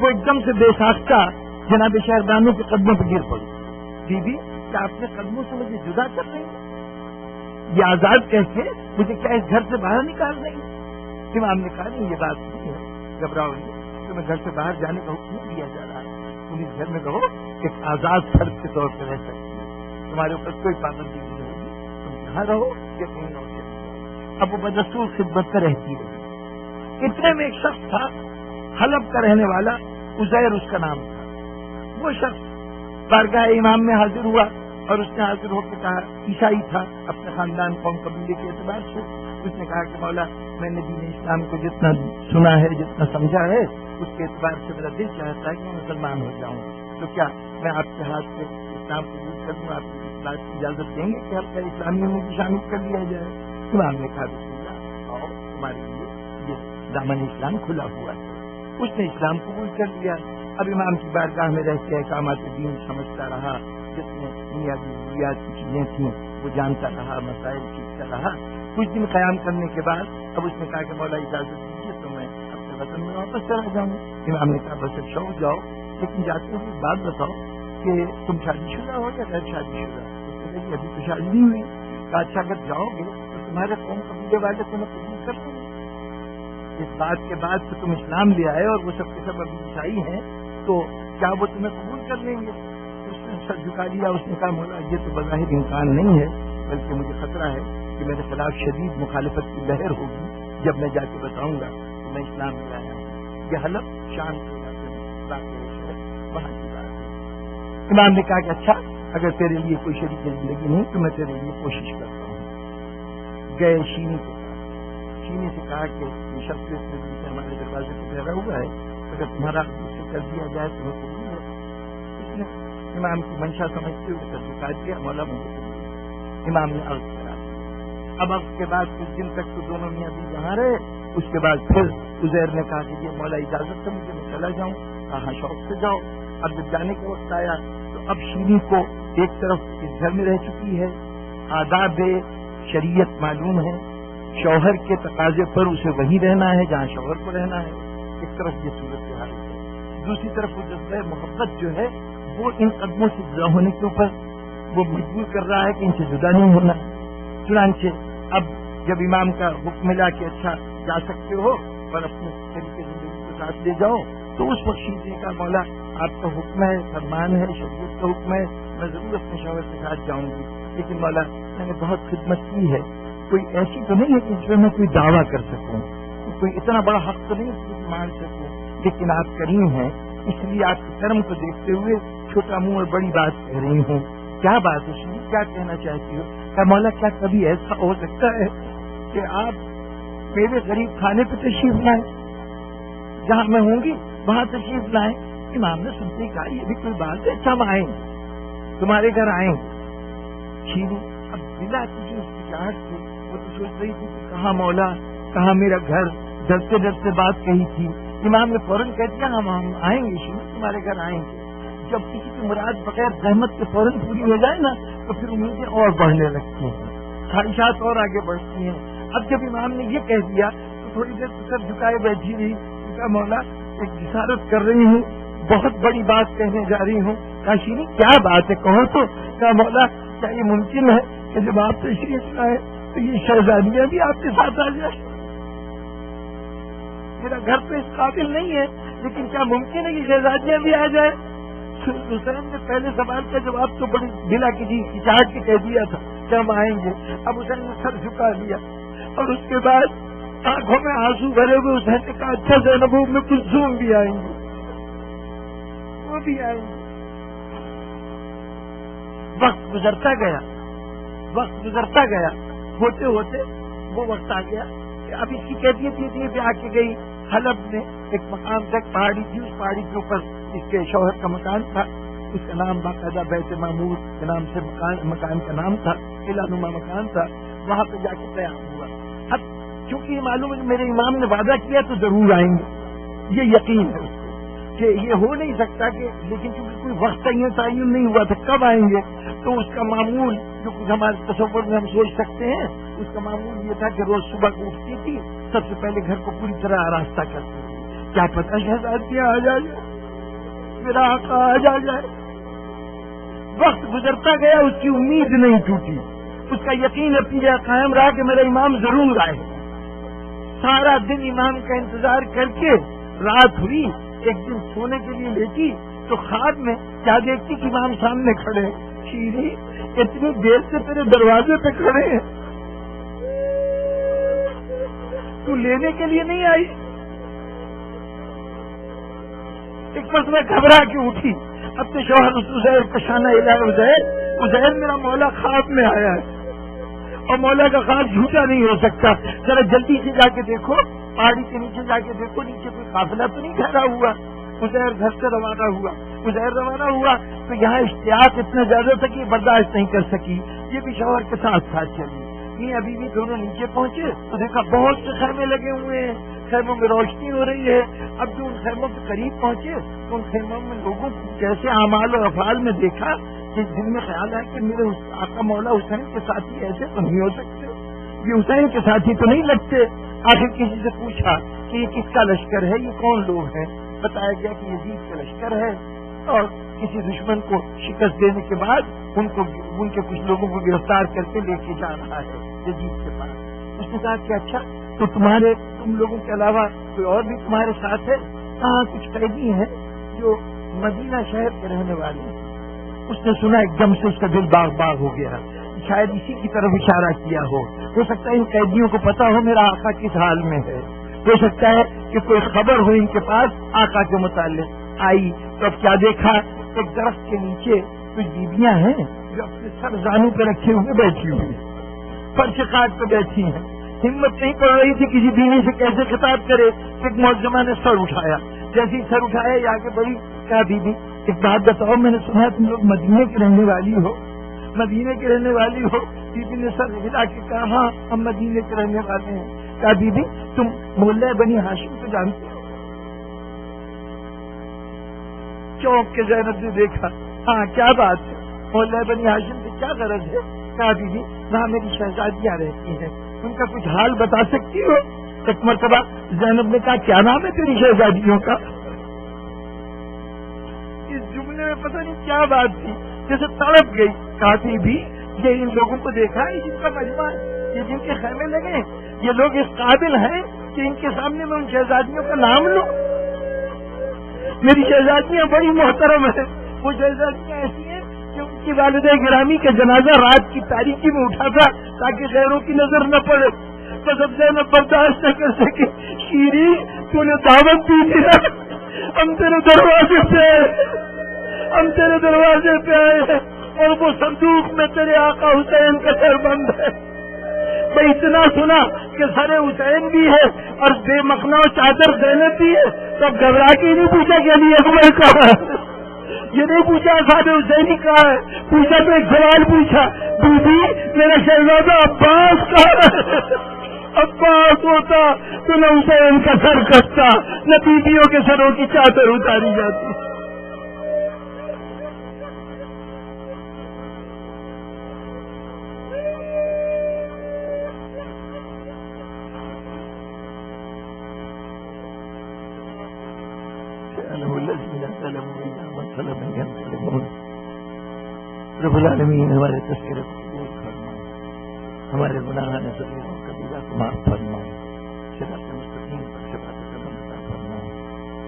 وہ ایک دم سے بے ساختہ جناب شہربانو کے قدموں پہ گر پڑی۔ بی بی کیا اپنے قدموں سے مجھے جدا کر رہی ہیں؟ یہ آزاد کہہ کے مجھے کیا اس گھر سے باہر نکال رہی ہیں؟ امام نے کہا نہیں یہ بات نہیں ہے، گھبراؤ نہیں، تمہیں گھر سے باہر جانے کا حکم نہیں دیا جا رہا ہے، تم اس گھر میں رہو، ایک آزاد فرد کے طور پر رہ سکتی ہے، تمہارے اوپر کوئی پابندی نہیں ہوگی، تم یہاں رہو یا کہیں اور چلی جاؤ۔ اب وہ بدستور خدمت میں رہتی رہی۔ اتنے میں ایک شخص تھا حلب کا رہنے والا، عزیر اس کا نام تھا۔ وہ شخص بارگاہ امام میں حاضر ہوا اور اس نے حاضر ہو کے کہا، عیسائی تھا، اپنے خاندان قوم قبیلے کے اعتبار سے اس نے کہا کہ مولا میں نے دین اسلام کو جتنا سنا ہے جتنا سمجھا ہے اس کے اعتبار سے میرا دل چاہتا ہے کہ میں مسلمان ہو جاؤں، تو کیا میں آپ کے ہاتھ سے اسلام قبول کر دوں؟ آپ کو اس بات کی اجازت دیں گے کہ آپ کا اسلامیوں میں بھی شامل کر لیا جائے؟ امام نے کہا بسم اللہ، آؤ تمہارے لیے یہ دامن اسلام کھلا ہوا ہے۔ اس نے اسلام قبول کر لیا۔ اب امام کی بارگاہ میں رہ کے احکامات دین سمجھتا رہا، جتنے بنیادی ضروریات کی چیزیں تھیں وہ جانتا رہا، مسائل سیکھتا رہا۔ کچھ دن قیام کرنے کے بعد اب اس نے کہا کہ مولا اجازت دیجیے تو میں اپنے وطن میں واپس چلا جاؤں۔ امام نے کہا بس شوق جاؤ، لیکن جاتے ہوئے بات بتاؤ کہ تم شادی شدہ ہو یا غیر شادی شدہ؟ اس نے کہا کہ ابھی تو شادی نہیں ہوئی۔ کہا اچھا اگر جاؤ گے تو تمہارے قوم قبیلے والے تمہیں قبول کر لیں گے؟ اس بات کے بعد کہ تم اسلام لے آئے اور وہ سب کے سب ابھی عیسائی ہیں تو کیا وہ تمہیں قبول کر لیں گے؟ اس نے سر جھکا لیا۔ اس نے کہا مولا یہ تو بظاہر امکان نہیں ہے، بلکہ مجھے خطرہ ہے کہ میرے خلاف شدید مخالفت کی لہر ہوگی جب میں جا کے بتاؤں گا کہ میں اسلام لے آیا ہوں۔ یہ حلب شام کے علاقے میں وہاں کی بات ہے۔ امام نے کہا کہ اچھا اگر تیرے لیے کوئی شریک زندگی نہیں تو میں تیرے لیے کوشش کرتا ہوں۔ گئے شینی کے پاس، شینی سے کہا کہ یہ شخص ہمارے دروازے پہ ٹھہرا ہوا ہے، اگر تمہارا کر دیا جائے تو قبول ہے۔ اس نے امام کی منشا سمجھتے ہوئے سر جھکا دیا، مولا مجھے قبول۔ امام نے عرض کرا۔ اب عرض کے بعد کچھ دن تک تو دونوں میاں بیوی وہاں رہے۔ اس کے بعد پھر عزیر نے کہا کہ یہ مولا اجازت ہے مجھے، میں چلا جاؤں؟ کہاں شوق سے جاؤ۔ اب جب جانے کا وقت آیا تو اب شیریں کو ایک طرف اس گھر میں رہ چکی ہے، آداب شریعت معلوم ہے، شوہر کے تقاضے پر اسے وہیں رہنا ہے جہاں شوہر کو رہنا ہے، ایک طرف یہ صورت حال ہے، دوسری طرف وہ جذبہ محبت جو ہے وہ ان قدموں سے جدا ہونے کے اوپر وہ مجبور کر رہا ہے کہ ان سے جدا نہیں ہونا۔ چنانچہ اب جب امام کا حکم ملا کہ اچھا جا سکتے ہو اور اپنے طریقے زندگی کو ساتھ لے جاؤ، تو اس وقت شیخ نے کہا مولا آپ کا حکم ہے، فرمان ہے، شریعت کا حکم ہے، میں ضرور اپنے شوہر کے ساتھ جاؤں گی، لیکن مولا میں نے بہت خدمت کی ہے، کوئی ایسی تو نہیں ہے کہ اس میں کوئی دعویٰ کر سکوں، کوئی اتنا بڑا حق تو نہیں ہے کہ مان سکوں، لیکن آپ کریم ہیں اس لیے آپ کے کرم کو دیکھتے ہوئے چھوٹا منہ اور بڑی بات کہہ رہی ہوں۔ کیا بات ہے شریف، کیا کہنا چاہتی ہو؟ کہ مولا کیا کبھی ایسا ہو سکتا ہے کہ آپ میرے غریب خانے پہ تشریف لائیں، جہاں میں ہوں گی وہاں تشریف لائیں؟ امام نے سنتے ہی کہا یہ بھی کوئی بات ہے، اچھا ہم آئیں گے، تمہارے گھر آئیں گے۔ شیریں اب بلا کسی ہچکچاہٹ سے وہ تو سوچ رہی تھی کہ کہاں مولا، کہاں میرا گھر، ڈرتے ڈرتے بات کہی تھی۔ امام نے فوراً کہہ دیا ہم آئیں گے شیریں، تمہارے گھر آئیں گے۔ جب کسی کی مراد بغیر زحمت کے فوراً پوری ہو جائے نا تو پھر امیدیں اور بڑھنے لگتی ہیں، خواہشات اور آگے بڑھتی ہیں۔ اب جب امام نے یہ کہہ دیا تو تھوڑی دیر سر جھکائے بیٹھی رہی، کہا مولا ایک جسارت کر رہی ہوں، بہت بڑی بات کہنے جا رہی ہوں۔ کہا شیریں کیا بات ہے کہو تو؟ کہا مولا کیا یہ ممکن ہے کہ جب آپ تشریف لائیں تو یہ شہزادیاں بھی آپ کے ساتھ آ جائیں؟ میرا گھر تو اس قابل نہیں ہے، لیکن کیا ممکن ہے کہ شہزادیاں بھی آ جائیں؟ حسین نے پہلے سوال کا جواب تو بڑی بلا کسی ہچکچاہٹ کے کہہ دیا تھا کہ ہم آئیں گے۔ اب حسین نے سر جھکا لیا اور اس کے بعد آنکھوں میں آنسو بھرے ہوئے حسین نے کہا اچھا زینب میں کلثوم بھی آئیں گے، وہ بھی آئیں گے۔ وقت گزرتا گیا، ہوتے ہوتے وہ وقت آ گیا کہ اب اس کی کیفیت یہ تھی، آ کے گئی حلب میں ایک مقام تک، پہاڑی تھی، اس پہاڑی کے اوپر اس کے شوہر کا مکان تھا، اس کا نام باقاعدہ بیت معمور کے نام سے مکان کا نام تھا، قلعہ نما مکان تھا، وہاں پہ جا کے قیام ہوا۔ اب چونکہ یہ معلوم ہے کہ میرے امام نے وعدہ کیا تو ضرور آئیں گے، یہ یقین ہے کہ یہ ہو نہیں سکتا کہ، لیکن چونکہ کوئی وقت تعین نہیں ہوا تھا کب آئیں گے، تو اس کا معمول جو کچھ ہمارے تصور میں ہم سوچ سکتے ہیں، اس کا معمول یہ تھا کہ روز صبح کو اٹھتی تھی، سب سے پہلے گھر کو پوری طرح آراستہ کرتی تھی، کیا پتہ شہزادیاں آ جائے، میرا آقا آ جائے۔ وقت گزرتا گیا، اس کی امید نہیں ٹوٹی، اس کا یقین اپنی جگہ قائم رہا کہ میرا امام ضرور آئے۔ سارا دن امام کا انتظار کر کے رات ہوئی، ایک دن سونے کے لیے لیٹی تو خواب میں کیا دیکھتی کہ امام سامنے کھڑے ہیں۔ شیری اتنی دیر سے تیرے دروازے پہ کھڑے ہیں، تو لینے کے لیے نہیں آئی؟ ایک وقت میں گھبرا کے اٹھی، اب تو شوہر عزیر کا شانہ الہ عزیر میرا مولا خواب میں آیا ہے، اور مولا کا خواب جھوٹا نہیں ہو سکتا، ذرا جلدی سے جا کے دیکھو، پہاڑی کے نیچے جا کے دیکھو، نیچے کوئی قافلہ تو نہیں ٹھہرا ہوا۔ عزیر گھر سے روانہ ہوا تو یہاں اشتیاق اتنا زیادہ تھا کہ برداشت نہیں کر سکی، یہ بھی شوہر کے ساتھ چلی۔ میاں بیوی دونوں نیچے پہنچے تو دیکھا بہت سے خیمے لگے ہوئے ہیں، خیموں میں روشنی ہو رہی ہے۔ اب جو ان خیموں کے قریب پہنچے تو ان خیموں میں لوگوں کو جیسے اعمال اور افعال میں دیکھا کہ دل میں خیال ہے کہ میرے آقا مولا حسین کے ساتھی ایسے تو نہیں ہو سکتے، یہ حسین کے ساتھی تو نہیں لگتے۔ آخر کسی سے پوچھا کہ یہ کس کا لشکر ہے، یہ کون لوگ ہیں؟ بتایا گیا کہ یزید کا لشکر ہے، اور کسی دشمن کو شکست دینے کے بعد ان کے کچھ لوگوں کو گرفتار کر کے لے کے جا رہا ہے یزید کے پاس۔ اس نے کہا کہ اچھا تو تم لوگوں کے علاوہ کوئی اور بھی تمہارے ساتھ ہے؟ کہاں کچھ قیدی ہیں جو مدینہ شہر کے رہنے والے ہیں۔ اس نے سنا، ایک دم سے اس کا دل باغ ہو گیا، شاید اسی کی طرف اشارہ کیا ہو سکتا ہے ان قیدیوں کو پتا ہو میرا آقا کس حال میں ہے، ہو سکتا ہے کہ کوئی خبر ہو ان کے پاس آقا کے متعلق آئی۔ تو اب کیا دیکھا، ایک درخت کے نیچے کچھ بیویاں ہیں جو اپنے سر زانوں پہ رکھے ہوئے بیٹھی ہوئی، فرش خاک پہ بیٹھی ہیں، ہمت نہیں پڑ رہی تھی کسی بیوی سے کیسے خطاب کرے۔ ایک معجمہ نے سر اٹھایا، جیسے ہی سر اٹھایا یہ آگے بڑھی، کہا بیوی ایک بات بتاؤ، میں نے سنا تم لوگ مدینے کی رہنے والی ہو، مدینے کی رہنے والی ہو؟ بیوی نے سر ہلا کے کہا ہاں ہم مدینے کے رہنے والے ہیں۔ کہا بیوی تم محلہ بنی ہاشم کو جانتے ہو؟ چونک کے زینب نے دیکھا، ہاں کیا بات ہے، محلہ بنی ہاشم سے کیا غرض ہے؟ کہا بیوی وہاں میری شہزادیاں رہتی ہیں، ان کا کچھ حال بتا سکتی ہو؟ ایک مرتبہ زینب نے کہا کیا نام ہے تیری شہزادیوں کا؟ اس جملے میں پتہ نہیں کیا بات تھی، جیسے تڑپ گئی۔ کہا بھی یہ ان لوگوں کو دیکھا ہے جن کا مجمع ہے، یہ جن کے خیمے لگے، یہ لوگ اس قابل ہیں کہ ان کے سامنے میں ان شہزادیوں کا نام لوں؟ میری شہزادیاں بڑی محترم ہیں، وہ شہزادیاں ایسی ہیں کہ ان کی والدہ گرامی کا جنازہ رات کی تاریکی میں اٹھا تھا تاکہ غیروں کی نظر نہ پڑے، تو سب سے میں برداشت نہ کر سکے۔ شیری تو نے دعوت دی تھی نا، ہم تیرے دروازے پہ آئے ہیں، اور وہ صندوق میں تیرے آقا حسین کا سر بند ہے۔ میں اتنا سنا کہ سر حسین بھی ہے اور بے مخنا چادر زینب بھی ہے، تو اب گھبرا کے نہیں پوچھا کہ علی اکبر کہاں ہے، یہ نہیں پوچھا صاحب حسین کہاں ہے، پوچھا تو ایک سوال پوچھا، بی بی میرا شہزادہ عباس کہاں ہے؟ عباس ہوتا تو نہ حسین کا سر کٹتا، نہ بیویوں کے سروں کی چادر اتاری جاتی۔ رب العالمین ہمارے تذکرے کو قبول فرمائے، ہمارے گناہان صغیرہ و کبیرہ کو معاف فرمائے، صراط مستقیم پر ثبات قدم عطا فرمائے،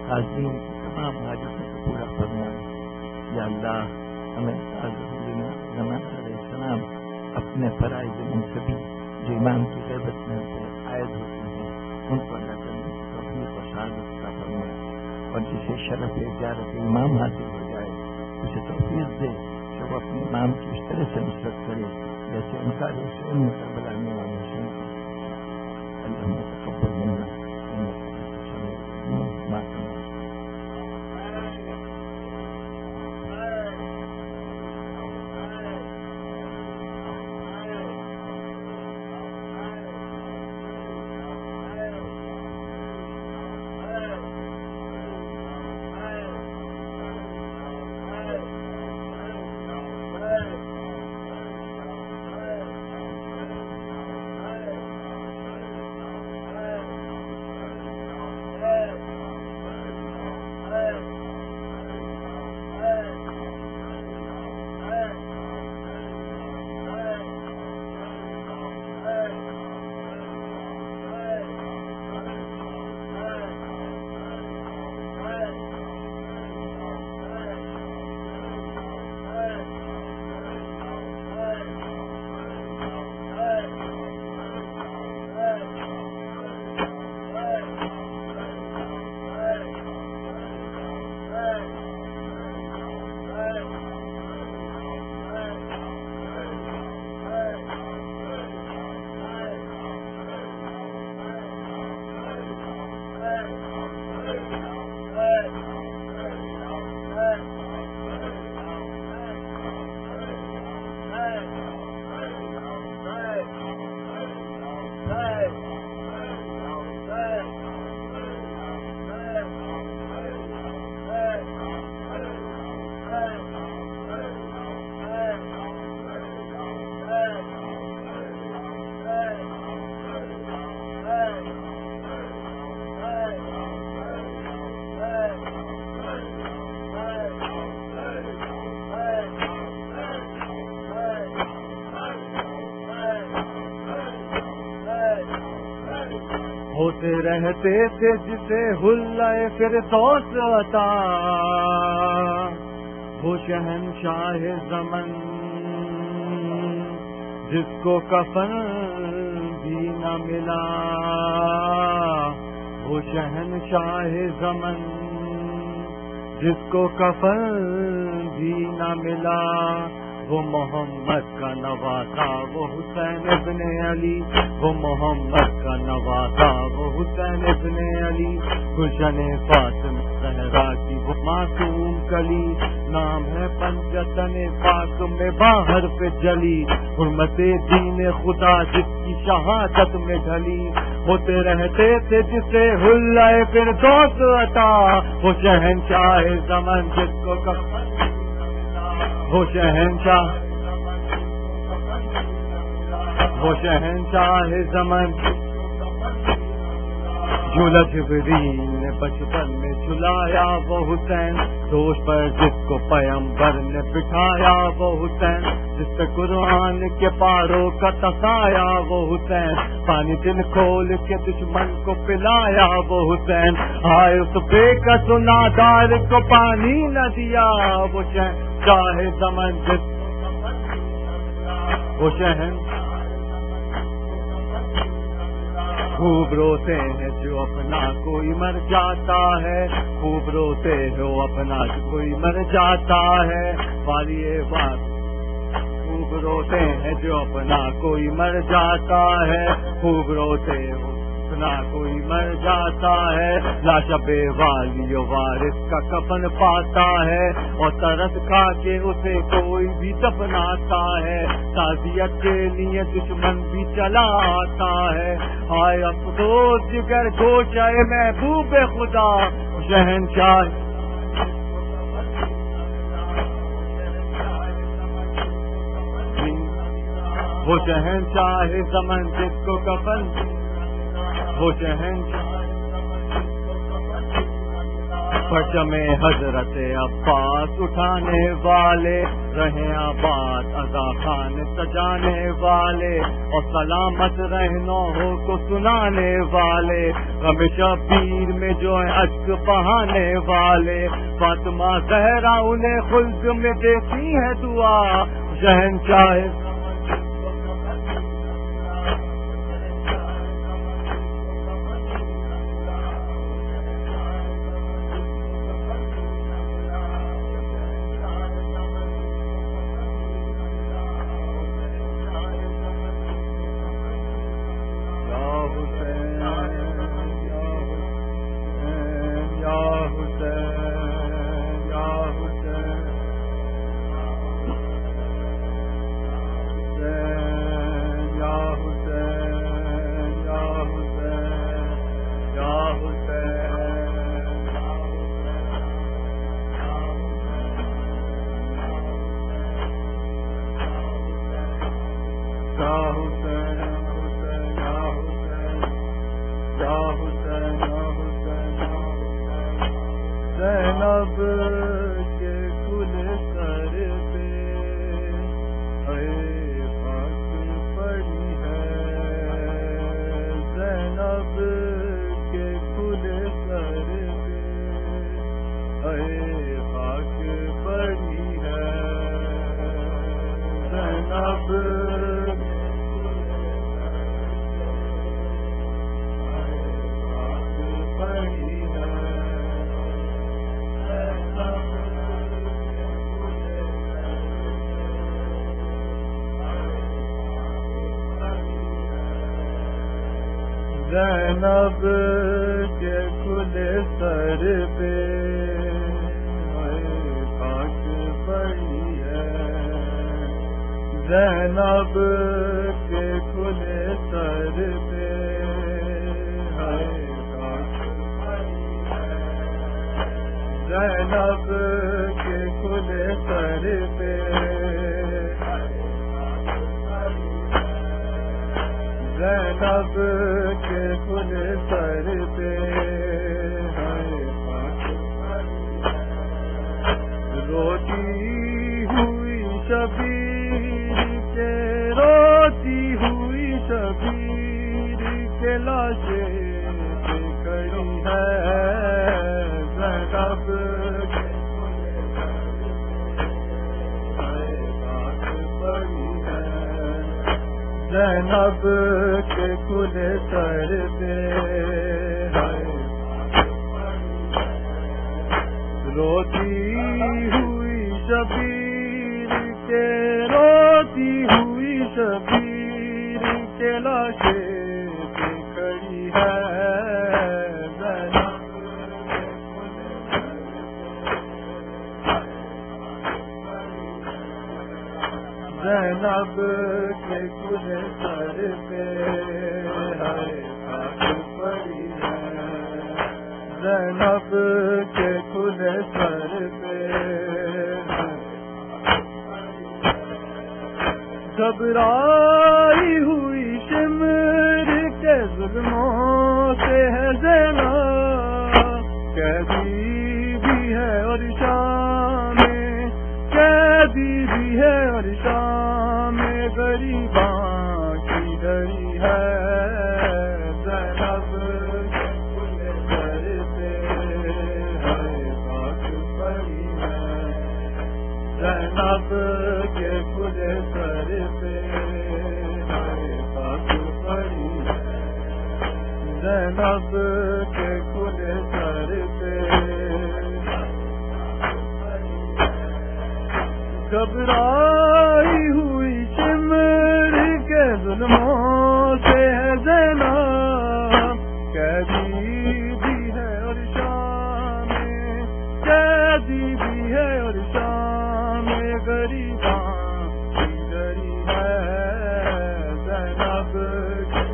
حاضرین کی تمام حاجتوں کو پورا فرمائے۔ یا اللہ ہمیں زمان علیہ السلام اپنے فرائض منصبی جو امام کی غیبت میں عائد ہوتے ہیں ان کو ادا کرنے کی توفیق اور سعادت عطا فرمائے، اور جسے شرف زیارت امام حاصل ہو جائے اسے توفیق دے کہ وہ اپنے امام کی اس طرح سے نصرت کرے جیسے انصار حسین میں کربلا میں امام حسین ہوتے رہتے تھے جسے حلۂ فردوس عطا، وہ شہنشاہ زمن جس کو کفن بھی نہ ملا، وہ شہنشاہ زمن جس کو کفن بھی نہ ملا، وہ محمد کا نواسا وہ حسین ابن علی، وہ محمد کا نواسا وہ حسین ابن علی، گلشن فاطمہ زہرا کی وہ معصوم کلی، نام ہے پنجتن پاک میں باہر پہ جلی، حرمت دین خدا جس کی شہادت میں ڈھلی، ہوتے رہتے تھے جسے حلۂ فردوس عطا، وہ شہنشاہ زمن جس کو وہ شہنشاہ زمن، جھولا جبریل نے بچپن میں جھلایا وہ حسین، دوش پر جس کو پیغمبر نے بٹھایا وہ حسین، جس پہ قرآن کے پاروں کا تسایا وہ حسین، پانی دل کھول کے دشمن کو پلایا وہ حسین، آئے اس بے کس نادار کو پانی نہ دیا، وہ شاہ زمن جس وہ شہن خوب روتے ہیں جو اپنا کوئی مر جاتا ہے، خوب روتے ہو اپنا کوئی مر جاتا ہے، والی بات خوب روتے ہیں جو اپنا کوئی مر جاتا ہے، خوب روتے ہو اپنا کوئی مر جاتا ہے، لاش بے والی و وارث کا کفن پاتا ہے، اور ترس کھا کے اسے کوئی بھی دفناتا ہے، تعزیت کے لیے دشمن بھی چلا آتا ہے، آئے افسوس جگر گوشہ محبوب خدا، شہنشاہ وہ شہنشاہ زمن جس کو کفن، وہ شہنشاہ پرچم حضرت عباس اٹھانے والے، رہیں آباد عزا خان سجانے والے، اور سلامت رہنوں کو سنانے والے، غم شبیر میں جو ہے اشک بہانے والے، فاطمہ زہرا انہیں خلد میں دیتی ہے دعا، شہنشاہ زینب کے کل سر پہ اے خاک پڑی ہے، زینب کے کل سر پہ اے خاک پڑی ہے، زینب زینب کے کھلے سر پہ خاک پڑی ہے، زینب کے کھلے سر پہ خاک پڑی ہے، زینب کے کھلے سر پہ زینب کے کھلے سر پہ روتی ہوئی شبیر کے، روتی ہوئی شبیر کے لاشیں کھڑی ہے زینب زینب کے کھلے سر پہ روتی ہوئی شبیر کے روتی ہوئی شبیر کے لاشیں پہ کھڑی ہے زینب کے کھلے سر پہ خاک پڑی ہے زینب کے کھلے سر پہ گھبرائی ہوئی شمر کے ظلموں سے ہے زینب قیدی بھی ہے اور شام قیدی بھی ہے اور شام غریباں کی ڈری ہے زینب کے سر پہ خاک پڑی ہے زینب کے کھلے سر پہ خاک پڑی ہے زینب کے کھلے سر پہ گھبرائی ہوئی شمر کے ظلموں سے ہے زینب قیدی بھی ہے اور شام قیدی بھی ہے اور شام غریباں کی ڈری ہے زینب کے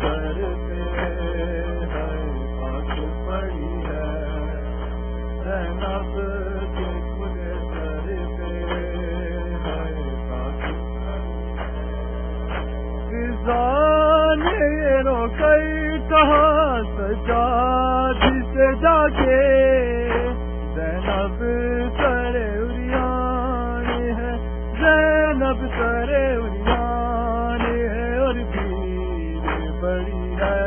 سر پہ خاک پڑی ہے زینب کے کھلے سر پہ نے روکئی کہا سجاد سے جا کے زینب سر اریان ہے زینب سر اریان ہے اور بھیڑ بڑی ہے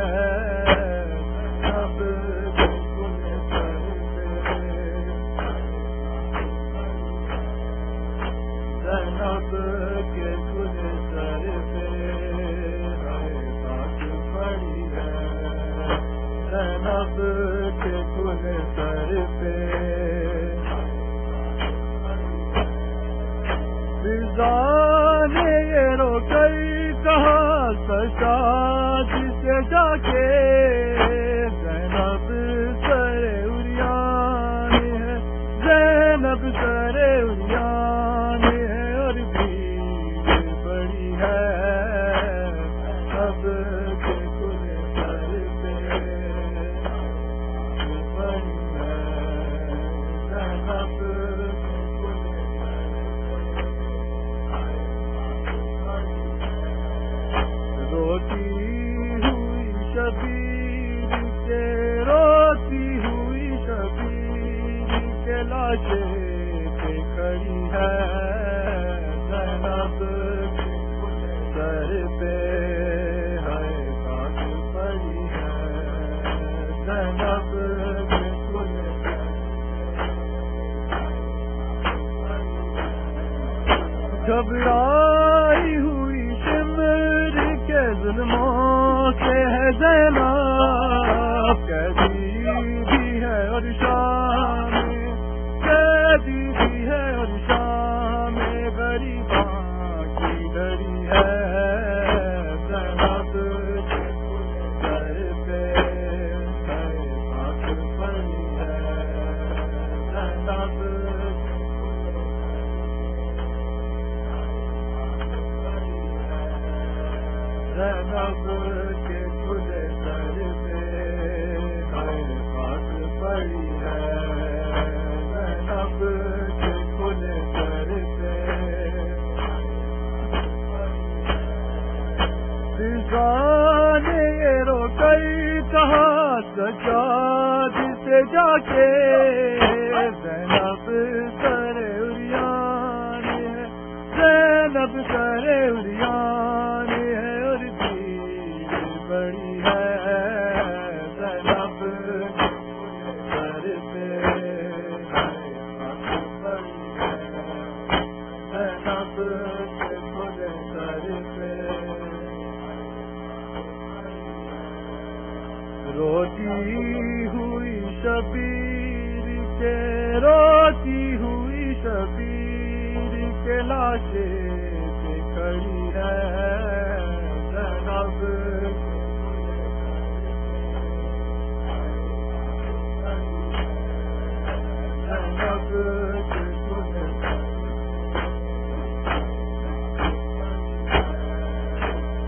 زینب کے کھلے سر پہ زینب کے کھلے سر پہ زینب کے کھلے سر پہ فضا نے یہ روکئی کہا سجاد سے جا کے زینب سر اریان ہے زینب سر اریان ہے اور بھیڑ بڑی ہے سب کے کھلے سر پہ روتی ہوئی شبیر کے روتی ہوئی شبیر کے لاشیں پہ کھڑی ہے زینب کے سر پہ خاک پڑی ہے زینب کے کھلے گھبرائی ہوئی شمر کے ظلموں سے ہے زینب قیدی بھی ہے اور شام قیدی بھی ہے اور شام غریباں کی ڈری ہے زینب کے سر پہ خاک پڑی ہے زینب زینب کے کھلے سر پہ خاک پڑی ہے زینب کے کھلے سر پہ فضا نے یہ روکئی کہا سجاد سے جا کے زینب سر اریان ہے زینب سر اریان ہے اور بھیڑ بڑی ہے زینب روتی ہوئی شبیر کے روتی ہوئی شبیر کے لاشیں پہ کھڑی ہے زینب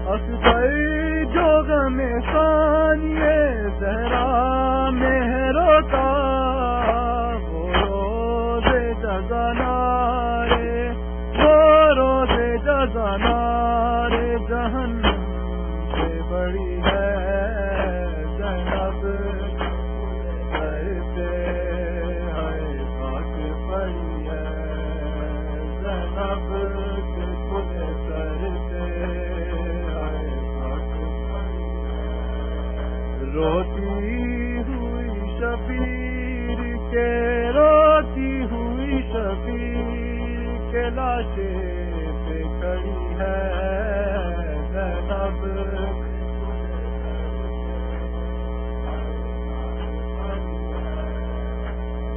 اکبر جو غم ثانیہ زہرا میں ہے روتا وہ روز جزا نارے وہ روز جزا نارے جہنم سے بڑی ہے زینب سر پہ ہے خاک پڑی ہے زینب کے کھلے سر پہ روتی ہوئی شبیر کے روتی ہوئی شبیر کے لاشیں پہ کھڑی ہے زینب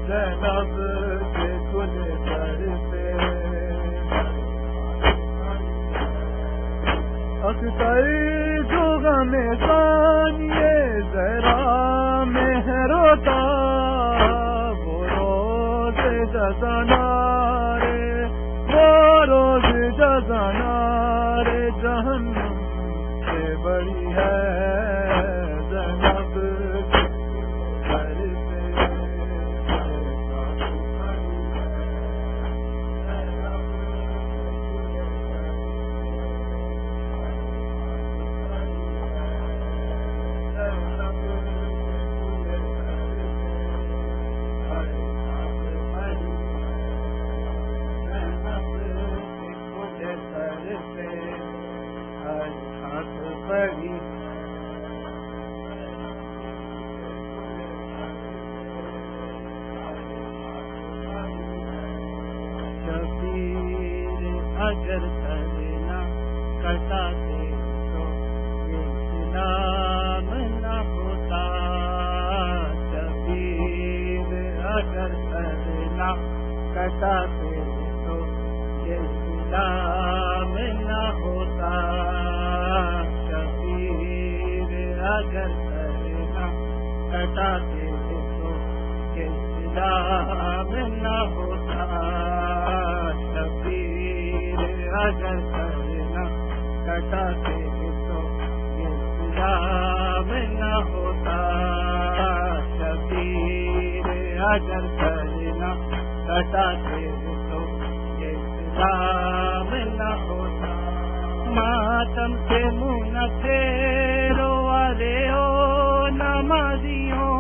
زینب کے کھلے سر پہ اکثر جو غم ثانیہ زہرا میں ہے روتا وہ روز جزا نارے وہ روز جزا نارے جہنم سے بڑی ہے زینب سر پہ شبیر اگر کرنا کٹاتے تو یہ اسلام نہ ہوتا شبیر اگر کرنا کٹاتے تو یہ اسلام نہ ہوتا شبیر اگر کرنا کٹاتے تو یہ اسلام نہ ہوتا شبیر اگر کرنا کٹاتے تو یہ اسلام نہ ہوتا شبیر اگر کرنا کٹاتے تو یہ اسلام نہ ہوتا ماتم سے منہ نہ پھیرو ارے او نمازیوں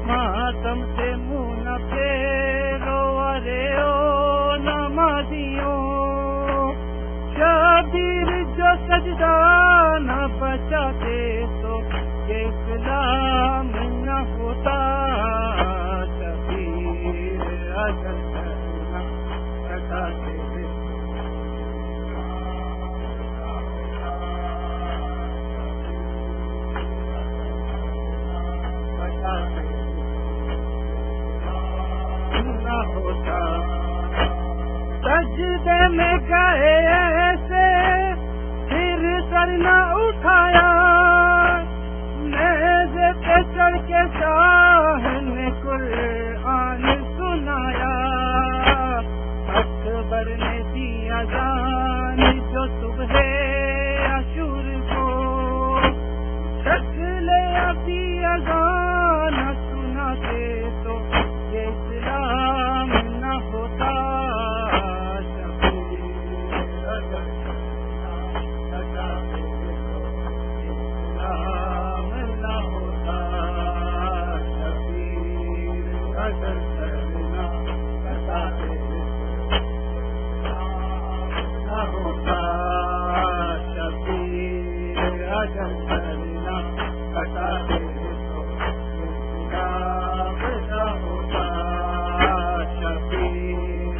ماتم سے منہ نہ پھیرو ارے او نمازیوں شبیر جو سجدہ نہ بچاتے تو یہ اسلام نہ ہوتا شبیر اگر کرنا کٹاتے نہ ہوتا سجدے میں گئے ایسے پھر سر نہ اٹھایا نیزے پہ چڑھ کے شاہ نے قرآن سنایا اکبر نے دی اذان جو صبح عاشور کو شکل ابھی اذان سناتے تو یہ اسلام نہ ہوتا شبیر اگر کٹاتے تو اسلام نہ ہوتا شبیر اگر کرنا کٹاتے نہ ہوتا شبیر اگر کرنا کٹاتے تو اسلام نہ ہوتا شبیر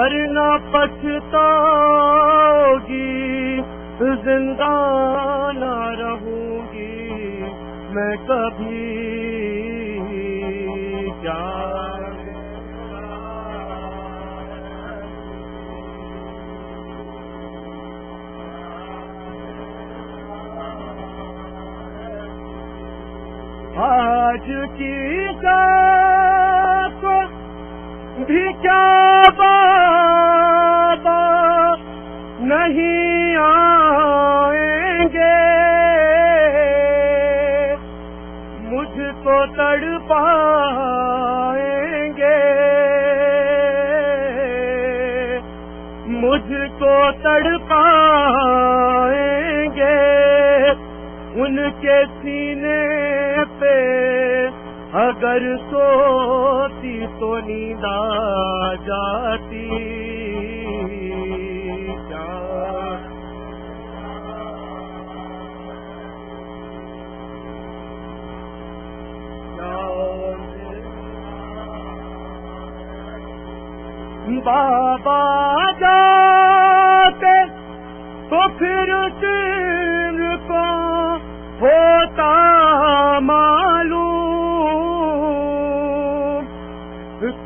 ورنہ پچھتاؤگی زندہ نہ رہوں گی میں کبھی کیا آج کی کو بھی کیا بابا نہیں آئیں گے مجھ کو تڑپائیں گے مجھ کو تڑپائیں گے ان کے سینے پہ اگر سوتی تو نیند آ جاتی بابا جاتے تو پھر دل کو ہوتا معلوم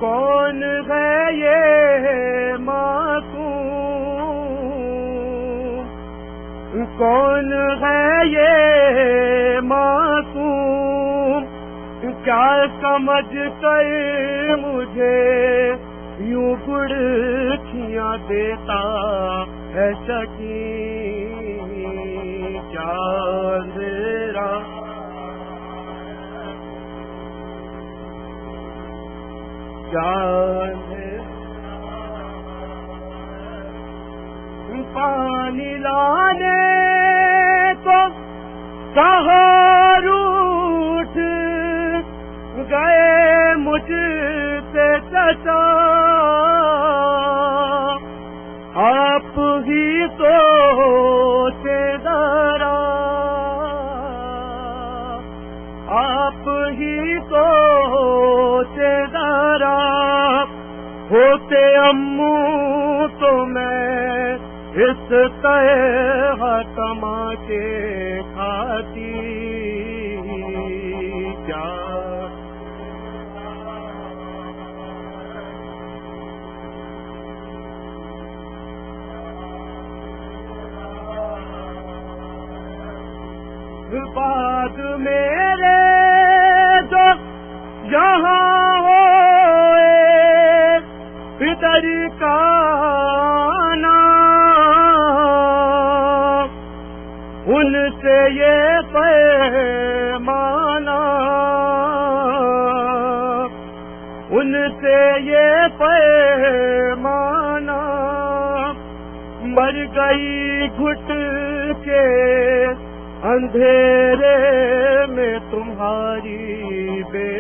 کون ہے یہ معصوم کون ہے یہ معصوم کیا سمجھ کر مجھے یوں گڑکیاں دیتا ہے شکی کیا اندھیرا پانی لانے کو سہار اٹھ گئے مجھ سے چچا آپ ہی سوچے ذرا آپ ہی سوچے ذرا ہوتے امو تو میں اس طرح تماچے کھاتی کیا بعد میرے جو یہاں ہوئے پدر کا آنا ان سے یہ پیمانا ان سے یہ پیمانا مر گئی گھٹ کے اندھیرے میں تمہاری بے